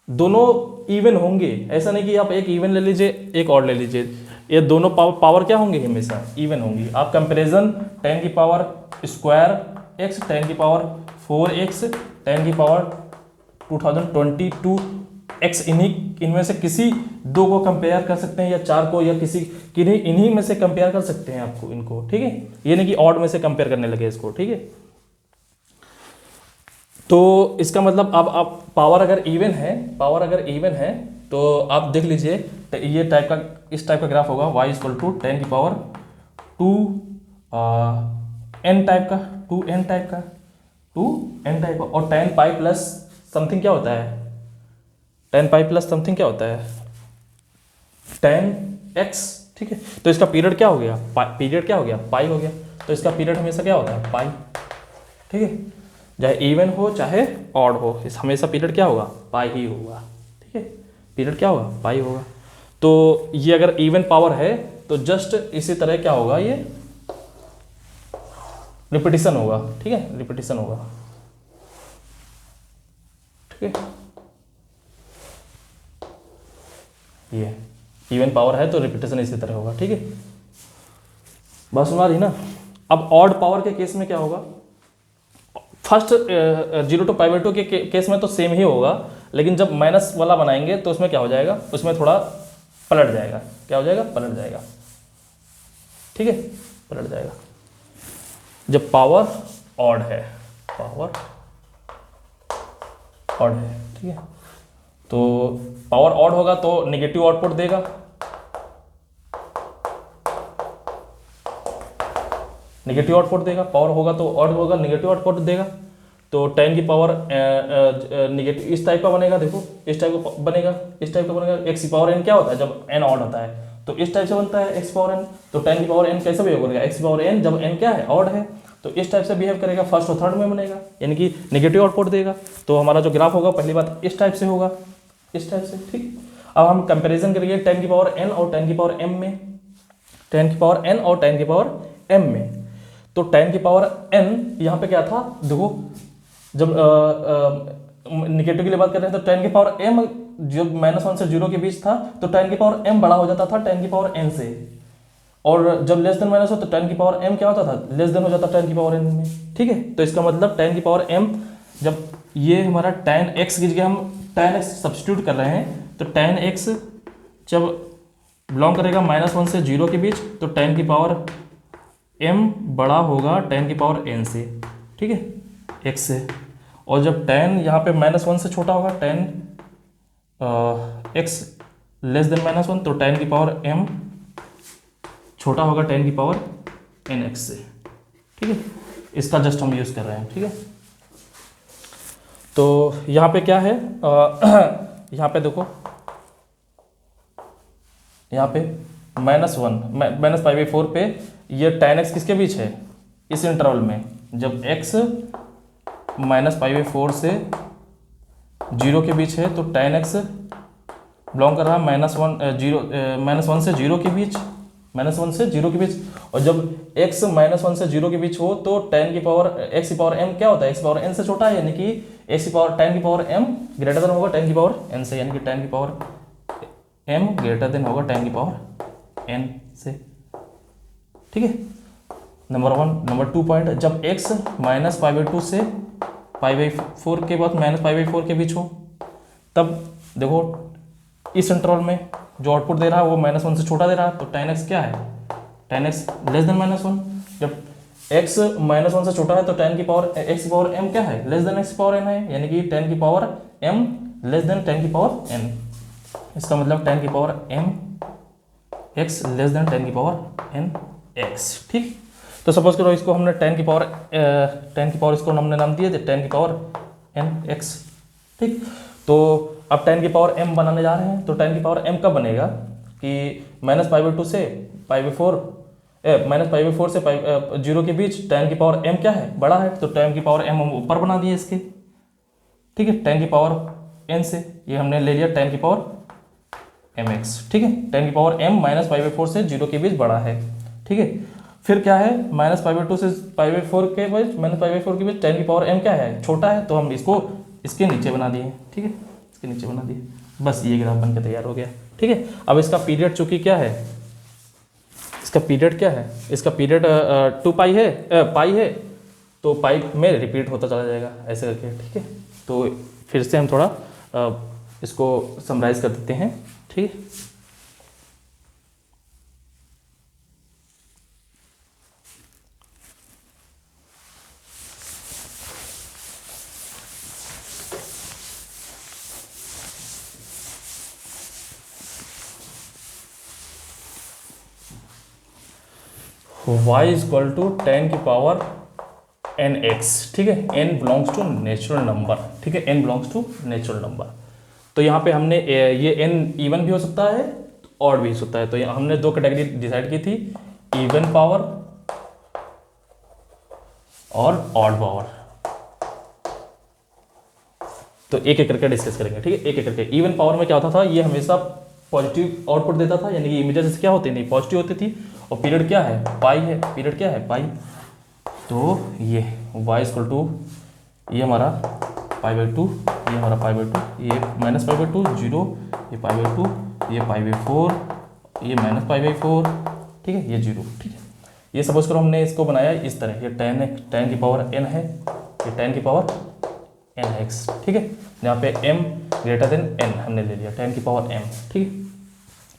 दोनों इवन होंगे, ऐसा नहीं कि आप एक इवन ले लीजिए एक और ले लीजिए, ये दोनों पावर क्या होंगे, हमेशा इवन होंगी। आप कंपैरिजन tan की पावर स्क्वायर x, tan की पावर 4x, tan की पावर 2022 x, इनमें से किसी दो को कंपेयर कर सकते हैं, या चार को, या किसी इन्हीं में से कंपेयर कर सकते हैं आपको इनको, ठीक है, ये नहीं कि ऑड में से कंपेयर करने लगे इसको, ठीक है। तो इसका मतलब अब आप पावर अगर इवन है, पावर अगर इवन है तो आप देख लीजिए ये टाइप का, इस टाइप का ग्राफ होगा, y = tan की पावर 2 n टाइप का, 2n टाइप का, 2n टाइप का, और tan पाई प्लस समथिंग क्या होता है, tan पाई प्लस समथिंग क्या होता है, tan x, ठीक है। तो इसका पीरियड क्या हो गया, पीरियड क्या हो गया, पाई हो गया, तो इसका पीरियड हमेशा क्या होता है, पाई, ठीक है, चाहे इवन हो चाहे ऑड हो, इस हमेशा पीरियड क्या होगा, पाई ही होगा, ठीक है, पीरियड क्या होगा, पाई होगा। तो ये अगर इवन पावर है तो जस्ट इसी तरह क्या होगा, ये रिपीटिशन होगा, ठीक है, रिपीटिशन होगा, ठीक है, ये इवन पावर है तो रिपीटिशन इसी तरह होगा, ठीक है, बात सुना रही ना। अब ऑड पावर के केस में क्या होगा, फर्स्ट 0 to π/2 के केस में तो सेम ही होगा, लेकिन जब माइनस वाला बनाएंगे तो उसमें क्या हो जाएगा, उसमें थोड़ा पलट जाएगा, क्या हो जाएगा, पलट जाएगा, ठीक है, पलट जाएगा। जब पावर ऑड है, पावर ऑड है, ठीक है, तो पावर ऑड होगा तो नेगेटिव आउटपुट देगा, नेगेटिव आउटपुट देगा, पावर होगा तो ऑड होगा, नेगेटिव आउटपुट देगा। तो tan की पावर नेगेटिव इस टाइप का बनेगा, देखो इस टाइप का बनेगा, इस टाइप का बनेगा। x की पावर n क्या होता है जब n ऑड होता है, तो इस टाइप से बनता है x की पावर n। तो tan की पावर n कैसे बिहेव करेगा, x की पावर n जब n क्या है, ऑड है, तो इस टाइप से बिहेव करेगा, फर्स्ट और थर्ड में बनेगा, यानी कि नेगेटिव आउटपुट देगा। तो हमारा जो ग्राफ होगा पहली बात इस टाइप से होगा, इस टाइप से, ठीक। अब हम कंपेरिजन करेंगे tan की पावर n और tan की पावर m में, tan की पावर n और tan की पावर m में। तो tan की पावर n यहाँ पे क्या था, देखो जब निगेटिव के लिए बात कर रहे हैं तो tan की पावर m जब -1 से 0 के बीच था तो tan की पावर m बड़ा हो जाता था tan की पावर n से, और जब लेस देन माइनस हो तो tan की पावर m क्या होता था, लेस देन हो जाता tan की पावर n में, ठीक है। तो इसका मतलब tan की पावर m, जब ये हमारा tan x की जगह हम tan x सब्स्टिट्यूट कर रहे हैं, तो tan x जब बिलोंग करेगा -1 से 0 के बीच, तो tan की पावर m बड़ा होगा tan की पावर n से, ठीक है, x से। और जब tan यहाँ पे -1 से छोटा होगा, tan x लेस देन -1, तो tan की पावर m छोटा होगा 10 की पावर nx से, ठीक है। इसका जस्ट हम यूज़ कर रहे हैं, ठीक है। तो यहाँ पे क्या है, यहाँ पे देखो, यहाँ पे -1 -π/4 पे ये tan x किसके बीच है, इस इंटरवल में, जब x -π/4 से 0 के बीच है तो tan x बिलोंग कर रहा है -1 से 0 के बीच, -1 से 0 के बीच। और जब x -1 से 0 के बीच हो तो tan की पावर x की पावर m क्या होता है, x की पावर n से छोटा है, यानी कि x की पावर tan की पावर m ग्रेटर देन होगा tan की पावर n से, यानी कि tan की पावर m ग्रेटर देन होगा tan की पावर n से, ठीक है। नंबर 1। नंबर 2 पॉइंट, जब x -π/2 से π/4 के बाद -π/4 के बीच हो, तब देखो इस इंटरवल में जो आउटपुट दे रहा है वो -1 से छोटा दे रहा है, तो tan x क्या है, tan x लेस देन -1। जब x -1 से छोटा है तो tan की पावर x की पावर m क्या है, लेस देन x की पावर n है, यानी कि tan की power m less than tan की पावर n। इसका मतलब tan की power m x less than tan की पावर n x, ठीक। तो सपोज करो इसको हमने tan की पावर इसको हमने नाम दिए थे tan की पावर n x, ठीक। तो अब tan की पावर m बनाने जा रहे हैं, तो tan की पावर m कब बनेगा कि -π/2 से π/4 -π/4 से 0 के बीच tan की पावर m क्या है, बड़ा है, तो tan की पावर m हम ऊपर बना दिए इसके, ठीक है। tan की पावर n से ये हमने ले लिया tan की पावर mx, ठीक है। tan की पावर m -π/4 से 0 के बीच बड़ा है, ठीक है। फिर क्या है, -π/2 से π/4 के बीच, -π/4 के बीच tan की पावर m क्या है, छोटा है, तो हम इसको इसके नीचे बना दिए, ठीक है, इसके नीचे बना दिए। बस ये ग्राफ बन के तैयार हो गया, ठीक है। अब इसका पीरियड चूंकि क्या है, इसका पीरियड क्या है, इसका पीरियड 2π है, पाई है, तो पाई में रिपीट होता चला जाएगा ऐसे करके, ठीक है। तो फिर से हम थोड़ा इसको समराइज कर देते हैं, ठीक है। y इक्वल टू tan की पावर nx, ठीक है। n belongs to natural number, ठीक है, n belongs to natural number. तो यहाँ पे हमने ये n इवन भी हो सकता है, ऑड भी हो सकता है। तो यहाँ हमने दो कैटेगरी डिसाइड की थी, इवन पावर और ऑड पावर। तो एक एक करके डिस्कस करेंगे, ठीक है, एक एक करके। इवन पावर में क्या होता था, ये हमेशा पॉजिटिव आउटपुट देता था, यानी कि इमेजेस क्या होती नहीं, पॉजिटिव होती थी। और पीरियड क्या है, पाई है, पीरियड क्या है, पाई। तो ये y इक्वल टू, ये हमारा π/2, ये हमारा π/2, ये -π/2 0, ये π/2, ये π/4, ये -π/4, ठीक है, ये 0, ठीक है। ये सपोज करो हमने इसको बनाया इस तरह, ये tan की पावर n है, ये tan की पावर nx, ठीक है। यहाँ पे m ग्रेटर देन n हमने ले लिया, tan की पावर m, ठीक है।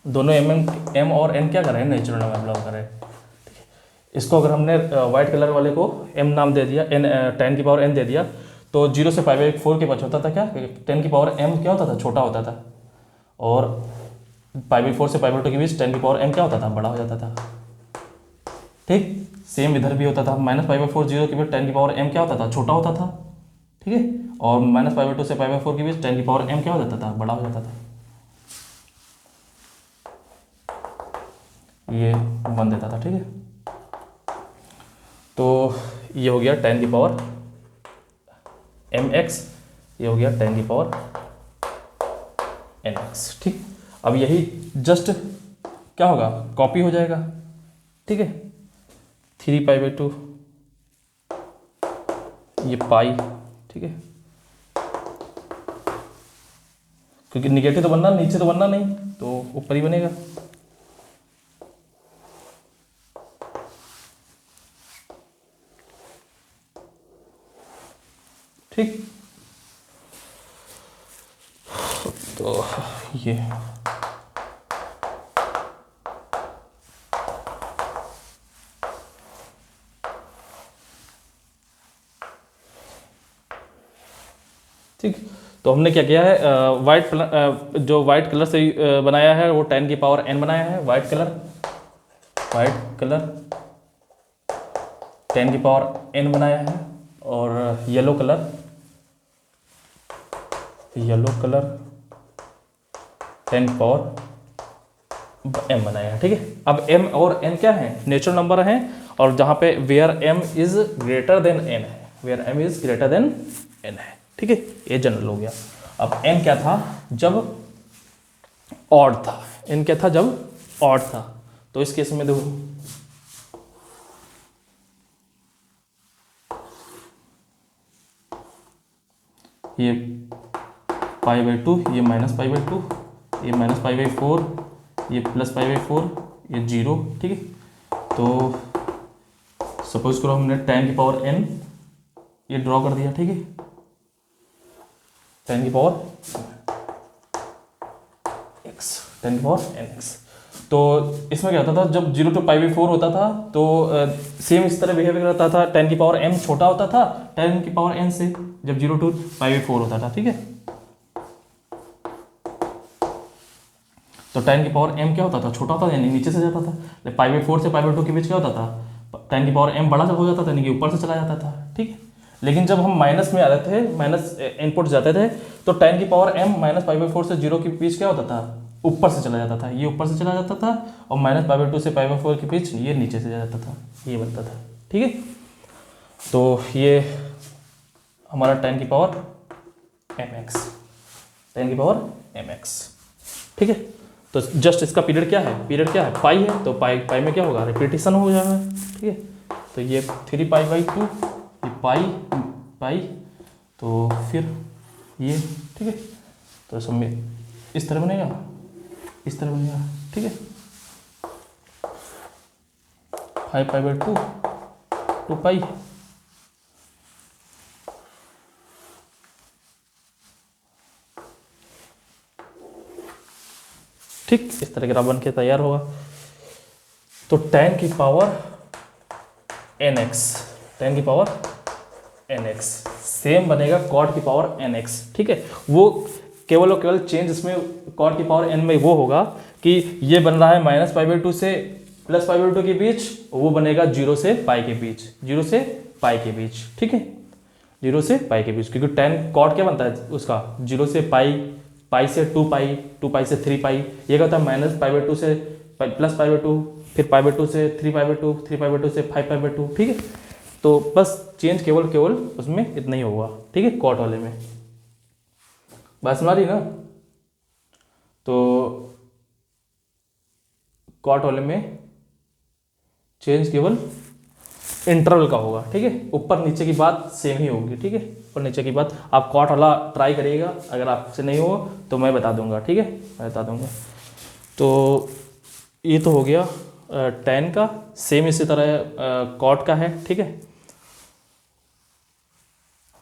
दोनों m और n क्या कर रहे हैं, नेचुरल नंबर बिलोंग कर रहे हैं, ठीक है। इसको अगर हमने व्हाइट कलर वाले को m नाम दे दिया, tan की पावर n दे दिया, तो 0 से π/4 के बच होता था क्या, tan की पावर m क्या होता था, छोटा होता था। और π/4 से π/2 के बीच tan की पावर m क्या होता था, बड़ा हो जाता था, ठीक। सेम इधर भी होता था, -π/4 0 के बीच tan की पावर m क्या होता था, छोटा होता था, ठीक है। और -π/2 से π/4 के बीच tan की पावर m क्या हो जाता था, बड़ा हो जाता था। ये 1 देता था, ठीक है। तो ये हो गया tan की पावर mx, ये हो गया tan की पावर nx, ठीक। अब यही जस्ट क्या होगा, कॉपी हो जाएगा, ठीक है। 3π/2, ये पाई, ठीक है, क्योंकि निगेटिव तो बनना, नीचे तो बनना नहीं, तो ऊपर ही बनेगा, ठीक। तो ये ठीक। तो हमने क्या किया है, जो वाइट कलर से बनाया है वो tan की पावर n बनाया है, वाइट कलर, वाइट कलर 10 की पावर n बनाया है, और येलो कलर 10 की पावर m बनाया है। ठीक है, अब m और n क्या है, नेचुरल नंबर हैं, और जहां पे where m is greater than n है, where m is greater than n है। ठीक है, ये जनरल हो गया। अब n क्या था जब ऑड था, n क्या था जब ऑड था, तो इस केस में देखो ये π/2, ये -π/2, ये -π/4, ये +π/4, ये 0। ठीक है, तो सपोज करो हमने 10 की पावर n ये ड्रॉ कर दिया। ठीक है, 10 की पावर x, 10 की पावर nx। तो इसमें क्या होता था, जब 0 to π/4 होता था तो सेम इस तरह बिहेव करता था। 10 की पावर m छोटा होता था 10 की पावर n से, जब 0 to π/4 होता था। ठीक है, तो 10 की पावर m क्या होता था, छोटा होता था, यानी नीचे से जाता था। π/4 से π/2 के बीच क्या होता था, 10 की पावर m बड़ा हो जाता था, यानी कि ऊपर से चला जाता था। ठीक है, लेकिन जब हम माइनस में आते थे, माइनस इनपुट जाते थे, तो 10 की पावर m -π/4 से 0 के बीच क्या होता था, ऊपर से चला जाता था, ये ऊपर से चला जाता था, और -π/2 से π/4 के बीच ये नीचे से जाता था, ये बनता था। ठीक है, तो ये हमारा 10 की पावर mx, 10 की पावर mx। ठीक है, तो जस्ट इसका पीरियड क्या है, पीरियड क्या है, पाई है, तो पाई में क्या होगा, रिपीटेशन हो जाएगा। ठीक है, तो ये 3π/2, ये पाई, तो फिर ये। ठीक है, तो सब में इस तरह बनेगा, इस तरह बनेगा। ठीक है, 5π/2 2π, ठीक, इस तरह ग्राफ बन के तैयार होगा। तो 10 की पावर nx, 10 की पावर nx सेम बनेगा cot की पावर nx। ठीक है, वो केवल और केवल चेंज इसमें cot की पावर n में वो होगा कि ये बन रहा है -π/2 से +π/2 के बीच, वो बनेगा 0 से पाई के बीच, 0 से पाई के बीच। ठीक है, 0 से पाई के बीच, क्योंकि 10 cot क्या बनता है उसका, 0 से पाई, पाई से 2π, 2π से 3π, ये क्या होता है -π/2 से +π/2, फिर π/2 से 3π/2, 3π/2 से 5π/2। ठीक है, तो बस चेंज केवल उसमें इतना ही होगा। ठीक है, कॉट वाले में बात सुना रही ना, तो कॉट वाले में चेंज केवल इंटरवल का होगा। ठीक है, ऊपर नीचे की बात सेम ही होगी। ठीक है, ऊपर नीचे की बात आप कॉट वाला ट्राई करिएगा, अगर आपसे नहीं हो तो मैं बता दूंगा। ठीक है, मैं बता दूंगा। तो ये तो हो गया 10 का, सेम इसी तरह कॉट का है। ठीक है,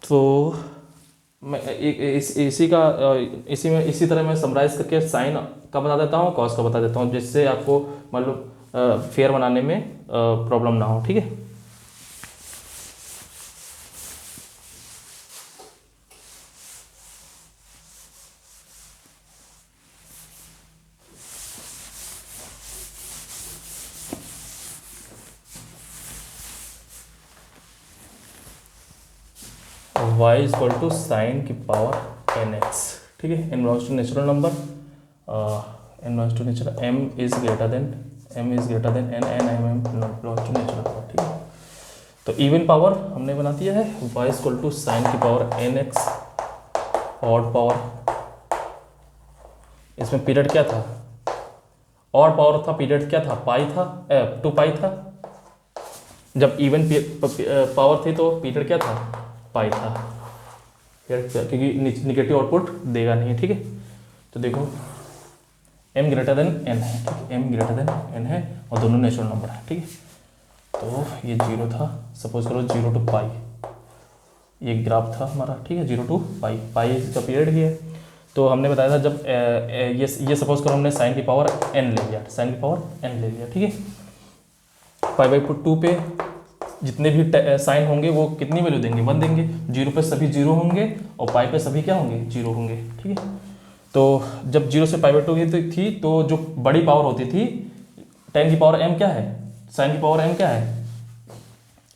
तो मैं इसी तरह मैं समराइज करके साइन का बता देता हूँ, कॉस का बता देता हूँ, जिससे आपको मतलब फेयर बनाने में प्रॉब्लम ना हो। ठीक है, y इक्वल टू साइन की पावर nx। ठीक है, n belongs to natural number, n belongs to natural, m is greater than n, n m belongs to natural number. ठीक है, तो इवन पावर हमने बना दिया है, y इक्वल टू साइन की पावर nx, ऑड पावर, इसमें पीरियड क्या था, ऑड पावर था, पीरियड क्या था, पाई था, 2π था। जब इवन पावर थी तो पीरियड क्या था, पाई था, क्योंकि निगेटिव आउटपुट देगा नहीं। ठीक है, तो देखो m ग्रेटर देन n है। ठीक है, m ग्रेटर देन n है, और दोनों नेचुरल नंबर है। ठीक है, तो ये 0 था, सपोज करो 0 to पाई, ये ग्राफ था हमारा। ठीक है, 0 to पाई, पाई इसका पीरियड ही है। तो हमने बताया था जब ये सपोज करो हमने साइन की पावर n ले लिया, साइन की पावर n ले लिया। ठीक है, π/2 पे जितने भी साइन होंगे वो कितनी वैल्यू देंगे, 1 देंगे। 0 पे सभी 0 होंगे, और पाई पे सभी क्या होंगे, 0 होंगे। ठीक है, तो जब 0 से π/2 थी तो जो बड़ी पावर होती थी 10 की पावर m क्या है, साइन की पावर m क्या है,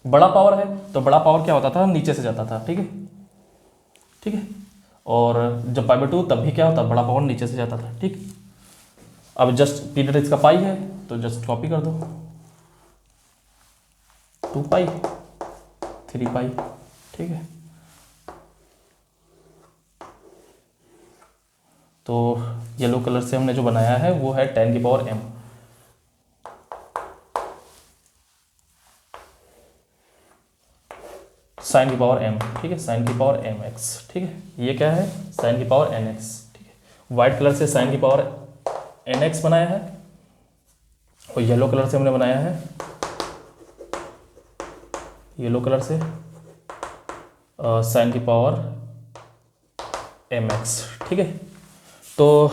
बड़ा पावर है, तो बड़ा पावर क्या होता था, नीचे से जाता था, ठीक है, ठीक है। और जब पाई बाई टू तब भी क्या होता, बड़ा पावर नीचे से जाता था, ठीक। अब जस्ट पीरियड इसका पाई है तो जस्ट कॉपी कर दो, 2 पाई 3 पाई, ठीक है। तो येलो कलर से हमने जो बनाया है वो है 10 की पावर m, साइन की पावर m, ठीक है, साइन की पावर mx, ठीक है। ये क्या है, साइन की पावर nx, ठीक है। वाइट कलर से साइन की पावर nx बनाया है और येलो कलर से हमने बनाया है, येलो कलर से साइन की पावर mx, ठीक है। तो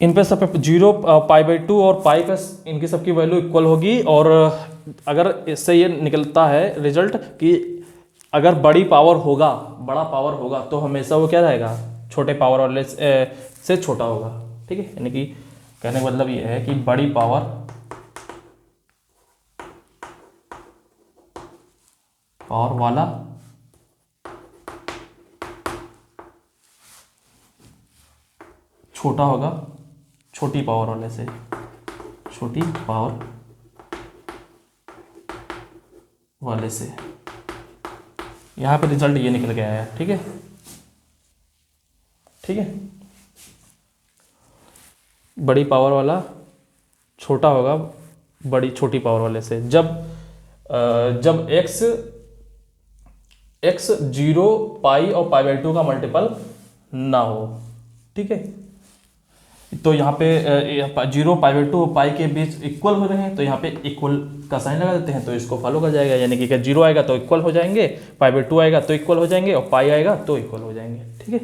इन पे सब पे 0 पाई बाई 2 और पाई पे इनकी सबकी वैल्यू इक्वल होगी। और अगर इससे ये निकलता है रिजल्ट कि अगर बड़ी पावर होगा, बड़ा पावर होगा तो हमेशा वो क्या रहेगा, छोटे पावर वाले से छोटा होगा, ठीक है। यानी कि कहने का मतलब ये है कि बड़ी पावर वाला छोटा होगा छोटी पावर वाले से, छोटी पावर वाले से। यहाँ पे रिजल्ट ये निकल के आया है, ठीक है, ठीक है। बड़ी पावर वाला छोटा होगा बड़ी छोटी पावर वाले से जब x 0 पाई और पाई बाई 2 का मल्टीपल ना हो, ठीक है। तो यहाँ पे 0 पाई बाई 2 पाई के बीच इक्वल हो रहे हैं तो यहाँ पे इक्वल का साइन लगा देते हैं तो इसको फॉलो कर जाएगा। यानी कि 0 आएगा तो इक्वल हो जाएंगे, पाई बाई 2 आएगा तो इक्वल हो जाएंगे और पाई आएगा तो इक्वल हो जाएंगे, ठीक है।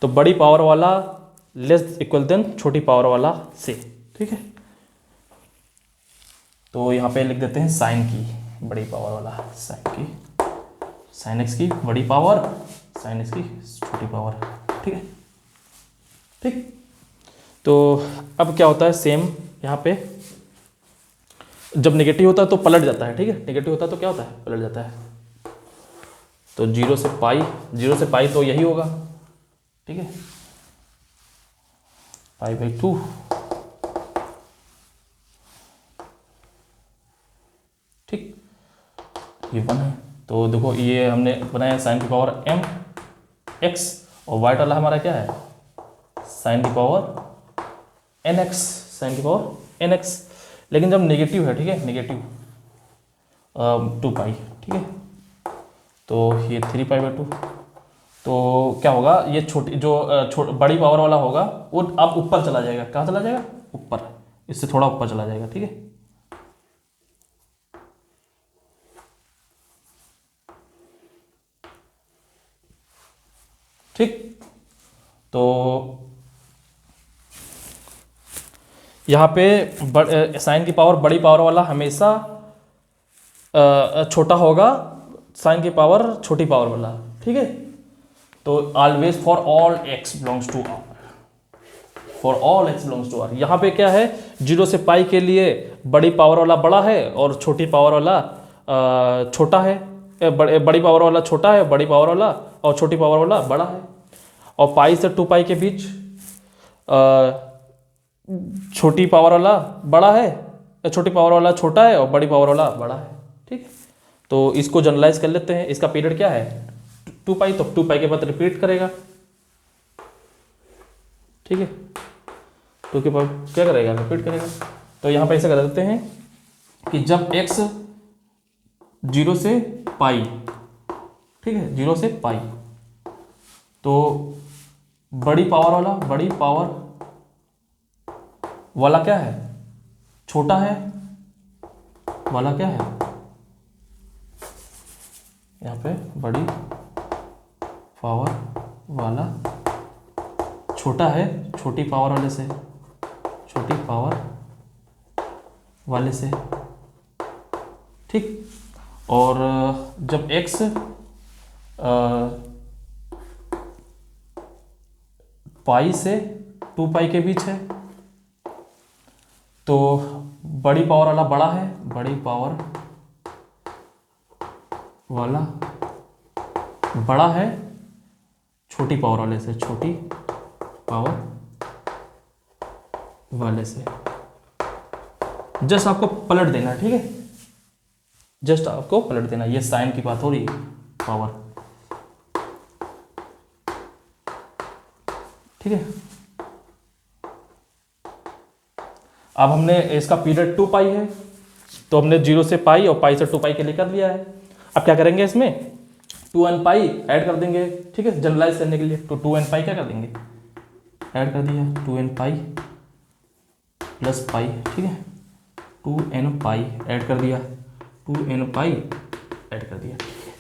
तो बड़ी पावर वाला लेस इक्वल देन छोटी पावर वाला से, ठीक है। तो यहाँ पे लिख देते हैं साइन की बड़ी पावर वाला, साइन एक्स की बड़ी पावर, साइन एक्स की छोटी पावर, ठीक है, ठीक। तो अब क्या होता है सेम यहाँ पे, जब नेगेटिव होता है तो पलट जाता है, ठीक है। नेगेटिव होता है तो क्या होता है, पलट जाता है। तो 0 से पाई तो यही होगा, ठीक है, पाई बाई 2, ठीक, ये 1 है। तो देखो ये हमने बनाया साइन की पावर m x और वाइट वाला हमारा क्या है, साइन की पावर nx, साइन की पावर nx। लेकिन जब नेगेटिव है, ठीक है, नेगेटिव 2 पाई, ठीक है। तो ये 3 पाई बाई 2, तो क्या होगा, ये छोटी जो बड़ी पावर वाला होगा वो अब ऊपर चला जाएगा। कहाँ चला जाएगा, ऊपर, इससे थोड़ा ऊपर चला जाएगा, ठीक है। ठीक, तो यहाँ पे साइन की पावर बड़ी पावर वाला हमेशा छोटा होगा साइन की पावर छोटी पावर वाला, ठीक है। तो always for all x belongs to R, for all x belongs to R. यहाँ पे क्या है, 0 से पाई के लिए बड़ी पावर वाला बड़ा है और छोटी पावर वाला छोटा है, बड़ी पावर वाला छोटा है, बड़ी पावर वाला और छोटी पावर वाला बड़ा है। और पाई से 2 पाई के बीच छोटी पावर वाला बड़ा है, छोटी पावर वाला छोटा है और बड़ी पावर वाला बड़ा है, ठीक है। तो इसको जनरलाइज कर लेते हैं। इसका पीरियड क्या है, 2 पाई, तो 2 पाई के बाद रिपीट करेगा, ठीक है। 2 के बाद क्या करेगा, रिपीट करेगा। तो यहाँ पे ऐसे कर देते हैं कि जब x 0 से पाई, ठीक है, 0 से पाई, तो बड़ी पावर वाला क्या है, छोटा है वाला क्या है, यहाँ पे बड़ी पावर वाला छोटा है छोटी पावर वाले से, छोटी पावर वाले से, ठीक। और जब x पाई से 2 पाई के बीच है तो बड़ी पावर वाला बड़ा है, बड़ी पावर वाला बड़ा है छोटी पावर वाले से, छोटी पावर वाले से। जस्ट आपको पलट देना है, ठीक है, जस्ट आपको पलट देना। ये साइन की बात हो रही है, पावर, ठीक है। अब हमने इसका पीरियड 2 पाई है, तो हमने 0 से पाई और पाई से 2 पाई के लिए कर लिया है। अब क्या करेंगे, इसमें 2n पाई ऐड कर देंगे, ठीक है, जनरलाइज करने के लिए। तो 2n पाई क्या कर देंगे, ऐड कर दिया, 2n पाई प्लस पाई, ठीक है, 2n पाई ऐड कर दिया, 2n पाई ऐड कर दिया, ठीक है।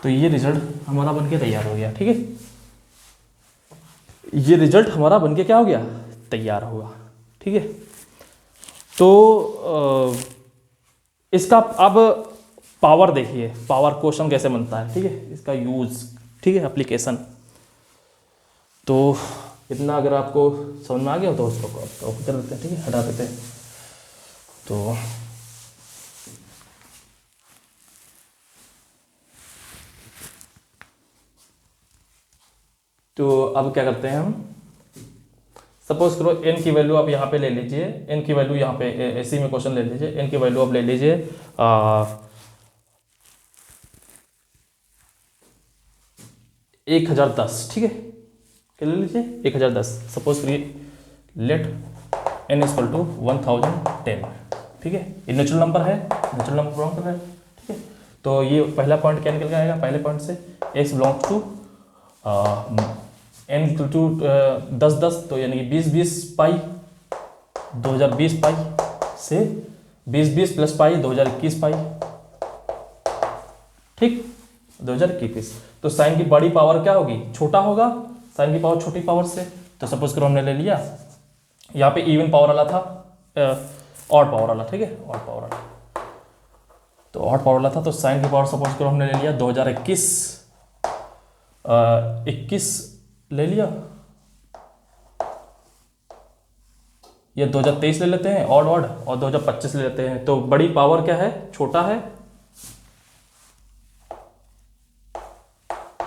तो ये रिजल्ट हमारा बनके तैयार हो गया, ठीक है, ये रिजल्ट हमारा बनके क्या हो गया, तैयार हुआ, ठीक है। तो इसका अब पावर देखिए, पावर क्वेश्चन कैसे बनता है, ठीक है, इसका यूज, ठीक है, एप्लीकेशन। तो इतना अगर आपको समझ में आ गया तो उसको कर देते हैं, ठीक है, हटा देते हैं। तो अब क्या करते हैं हम, सपोज करो n की वैल्यू आप यहाँ पे ले लीजिए, n की वैल्यू यहाँ पे इसी में क्वेश्चन ले लीजिए, n की वैल्यू आप ले लीजिए 1010, ठीक है, क्या ले लीजिए 1010। सपोज करिए लेट n इक्वल टू 1010, ठीक है, ये नेचुरल नंबर है, नेचुरल नंबर है, ठीक है। तो ये पहला पॉइंट क्या निकल के आएगा, पहले पॉइंट से x belongs to n equal to 1010, तो यानी कि 20 पाई 2020 पाई से 20 प्लस पाई 2021 पाई, ठीक, 2021। तो साइन की बड़ी पावर क्या होगी, छोटा होगा, साइन की पावर छोटी पावर से। तो सपोज करो हमने ले लिया, यहाँ पे इवन पावर वाला था, ऑड पावर वाला, ठीक है, ऑड पावर वाला, तो ऑड पावर वाला था, तो साइन की पावर सपोज करो हमने ले लिया 2021 21 ले लिया, ये 2023 ले लेते हैं ऑड ऑड, और 2025 ले लेते हैं। तो बड़ी पावर क्या है, छोटा है,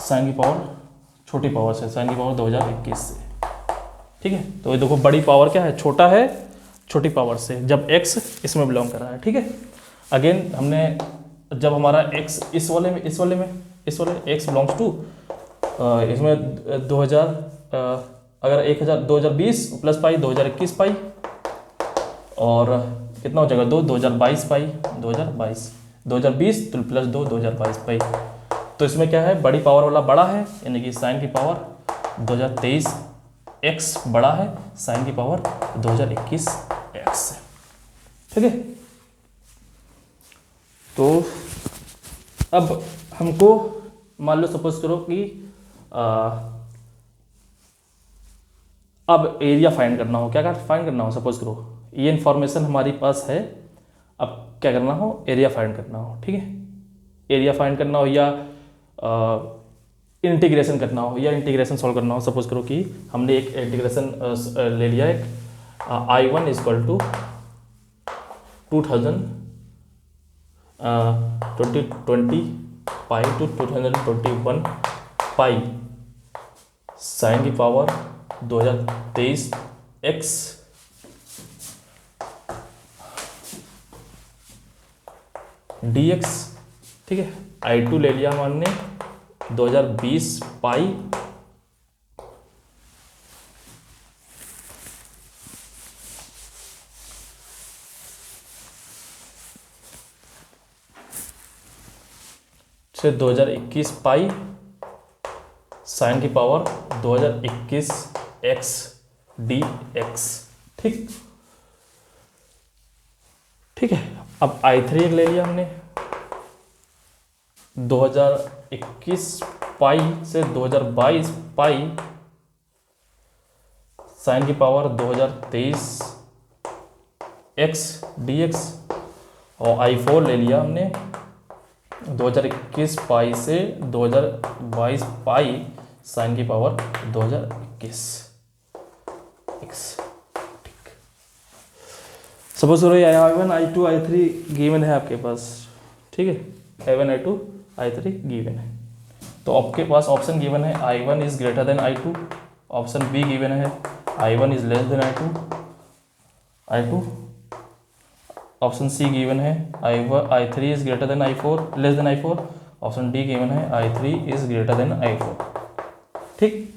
साइन की पावर छोटी पावर से, साइन की पावर 2021 से, ठीक है। तो ये देखो बड़ी पावर क्या है, छोटा है छोटी पावर से, जब x इसमें बिलोंग कर रहा है, ठीक है। अगेन हमने जब हमारा x इस वाले में x बिलोंग्स टू इसमें 2000 अगर 2020 प्लस पाई 2021 पाई, और कितना हो जाएगा 2022 पाई 2020 प्लस 2022 पाई। तो इसमें क्या है, बड़ी पावर वाला बड़ा है, यानी कि साइन की पावर 2023 x बड़ा है, साइन की पावर 2021 x है, ठीक है। तो अब हमको मान लो सपोज करो कि अब एरिया फाइंड करना हो, क्या फाइंड करना हो, सपोज करो ये इन्फॉर्मेशन हमारी पास है, अब क्या करना हो, एरिया फाइंड करना हो, ठीक है, एरिया फाइंड करना हो या इंटीग्रेशन करना हो, या इंटीग्रेशन सॉल्व करना हो। सपोज करो कि हमने एक इंटीग्रेशन ले लिया, एक I1 equal to 2020 pi to 2021 pi sine की पावर 2023 x dx, ठीक है। I2 ले लिया हमने 2020 पाई से 2021 पाई साइन की पावर 2021 x dx, ठीक, ठीक है। अब I3 ले लिया हमने 2021 पाई से 2022 पाई साइन की पावर 2023 x dx, और I4 ले लिया हमने 2021 पाई से 2022 पाई साइन की पावर 2021 x, ठीक। सपोज करो ये I1 I2 I3 गिवन है आपके पास, ठीक है, I1 I2 I3 गिवन है, तो आपके पास ऑप्शन गिवन है I1 is greater than I2, option B given है I1 is less than I2, option C given है I3 is greater than I4 less than I4, option D given है I3 is greater than I4। ठीक,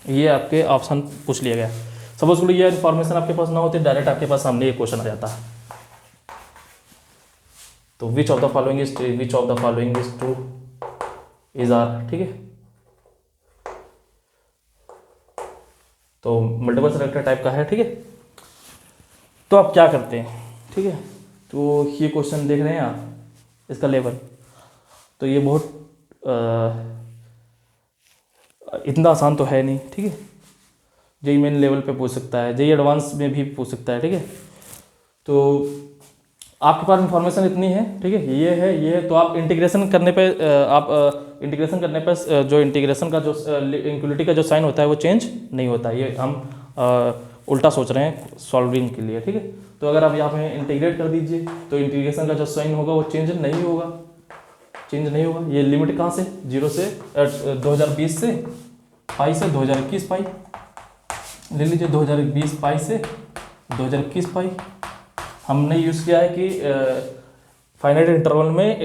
ये आपके option पूछ लिया गया। Suppose करो ये इन्फॉर्मेशन आपके पास ना होती, डायरेक्ट आपके पास सामने ये क्वेश्चन आ जाता। तो which of the following is true is are, ठीक है। तो मल्टीपल सेलेक्टर टाइप का है, ठीक है। तो आप क्या करते हैं, ठीक है, तो ये क्वेश्चन देख रहे हैं आप, इसका लेवल, तो ये बहुत इतना आसान तो है नहीं, ठीक है। जेई मेन लेवल पे पूछ सकता है, जेई एडवांस में भी पूछ सकता है, ठीक है। तो आपके पास इंफॉर्मेशन इतनी है, ठीक है, ये है, तो आप इंटीग्रेशन करने पे जो इंटीग्रेशन का जो इक्वलिटी का जो साइन होता है वो चेंज नहीं होता। ये हम उल्टा सोच रहे हैं सॉल्विंग के लिए, ठीक है। तो अगर आप यहाँ पे इंटीग्रेट कर दीजिए तो इंटीग्रेशन का जो साइन होगा वो चेंज नहीं होगा। ये लिमिट कहाँ से, 0 से 2020 से पाई से 2021 पाई ले लीजिए, 2020 पाई से 2021 पाई। हमने यूज़ किया है कि फाइनाइट इंटरवल में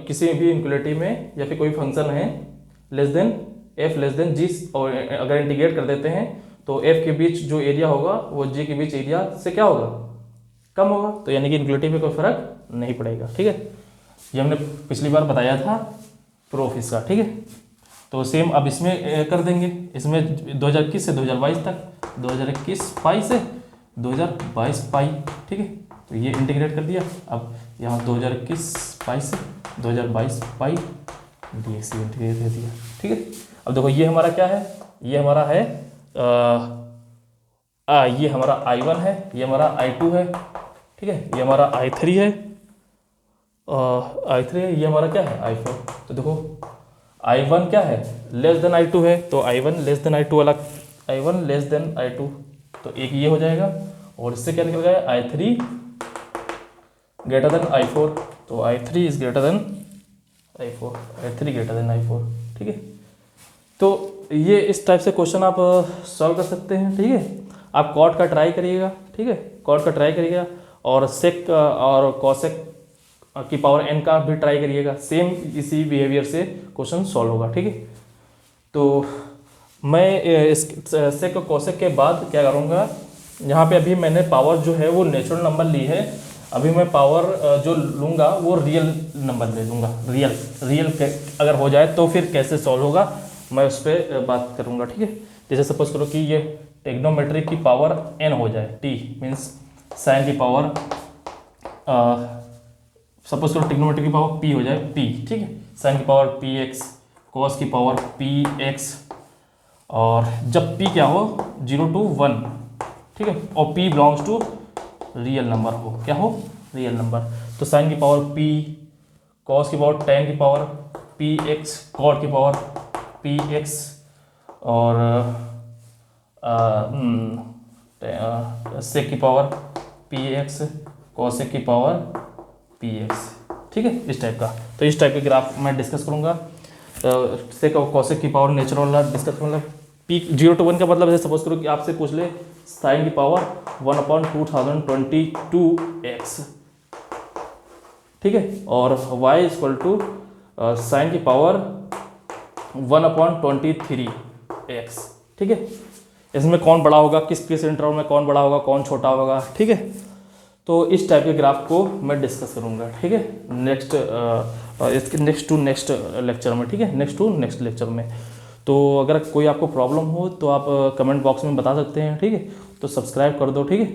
किसी भी इक्वलिटी में या फिर कोई फंक्शन है लेस देन जी, और अगर इंटीग्रेट कर देते हैं तो f के बीच जो एरिया होगा वो g के बीच एरिया से क्या होगा, कम होगा। तो यानी कि इक्वलिटी में कोई फर्क नहीं पड़ेगा, ठीक है। ये हमने पिछली बार बताया था प्रूफ इसका, ठीक है। तो सेम अब इसमें कर देंगे, इसमें 2021 से 2022 तक, 2021 पाई से 2022 पाई, ठीक है। तो ये इंटीग्रेट कर दिया। अब यहाँ 2021 पाई से 2022 पाई dx इंटीग्रेट कर दिया, ठीक है। अब देखो ये हमारा क्या है, ये हमारा है ये हमारा I1 है, ये हमारा I2 है, ठीक है, ये हमारा I3 है, ये हमारा क्या है I4। तो देखो I1 क्या है, लेस देन I2 है, तो I1 लेस देन I2 अलग, I1 लेस देन I2, तो एक ये हो जाएगा। और इससे क्या निकल गया, I3 ग्रेटर देन I4, तो I3 is greater than I4, I3 greater than I4, ठीक है। तो ये इस टाइप से क्वेश्चन आप सॉल्व कर सकते हैं, ठीक है। आप कॉट का ट्राई करिएगा, ठीक है, कॉट का ट्राई करिएगा, और सेक और कॉसेक की पावर n का भी ट्राई करिएगा, सेम इसी बिहेवियर से क्वेश्चन सॉल्व होगा, ठीक है। तो मैं इस सेक और कॉसेक के बाद क्या करूँगा, यहाँ पे अभी मैंने पावर जो है वो नेचुरल नंबर ली है, अभी मैं पावर जो लूँगा वो रियल नंबर ले लूँगा। रियल अगर हो जाए तो फिर कैसे सॉल्व होगा मैं उस पर बात करूँगा, ठीक है। जैसे सपोज करो कि ये टेक्नोमेट्रिक की पावर n हो जाए, t मीन्स साइन की पावर, सपोज करो टेक्नोमेट्रिक की पावर p हो जाए, p, ठीक है, साइन की पावर px, कॉस की पावर px, और जब p क्या हो 0 to 1, ठीक है, और p belongs to real number हो, क्या हो, रियल नंबर। तो साइन की पावर p, कॉस की पावर tan की पावर px, कॉट की पावर px, और सेक की पावर px, कॉसेक की पावर px, ठीक है, इस टाइप का। तो इस टाइप के ग्राफ मैं डिस्कस करूँगा। सेक और कॉसेक की पावर नेचुरल वाला डिस्कस करूँगा। p 0 to 1 का मतलब है, सपोज करो कि आपसे पूछ ले साइन की पावर 1/2022x, ठीक है, और y इक्वल टू साइन की पावर 1/23x, ठीक है। इसमें कौन बड़ा होगा, किस इंटरवल में कौन बड़ा होगा, कौन छोटा होगा, ठीक है। तो इस टाइप के ग्राफ को मैं डिस्कस करूँगा, ठीक है, नेक्स्ट लेक्चर में, ठीक है, नेक्स्ट लेक्चर में। तो अगर कोई आपको प्रॉब्लम हो तो आप कमेंट बॉक्स में बता सकते हैं, ठीक है। तो सब्सक्राइब कर दो, ठीक है।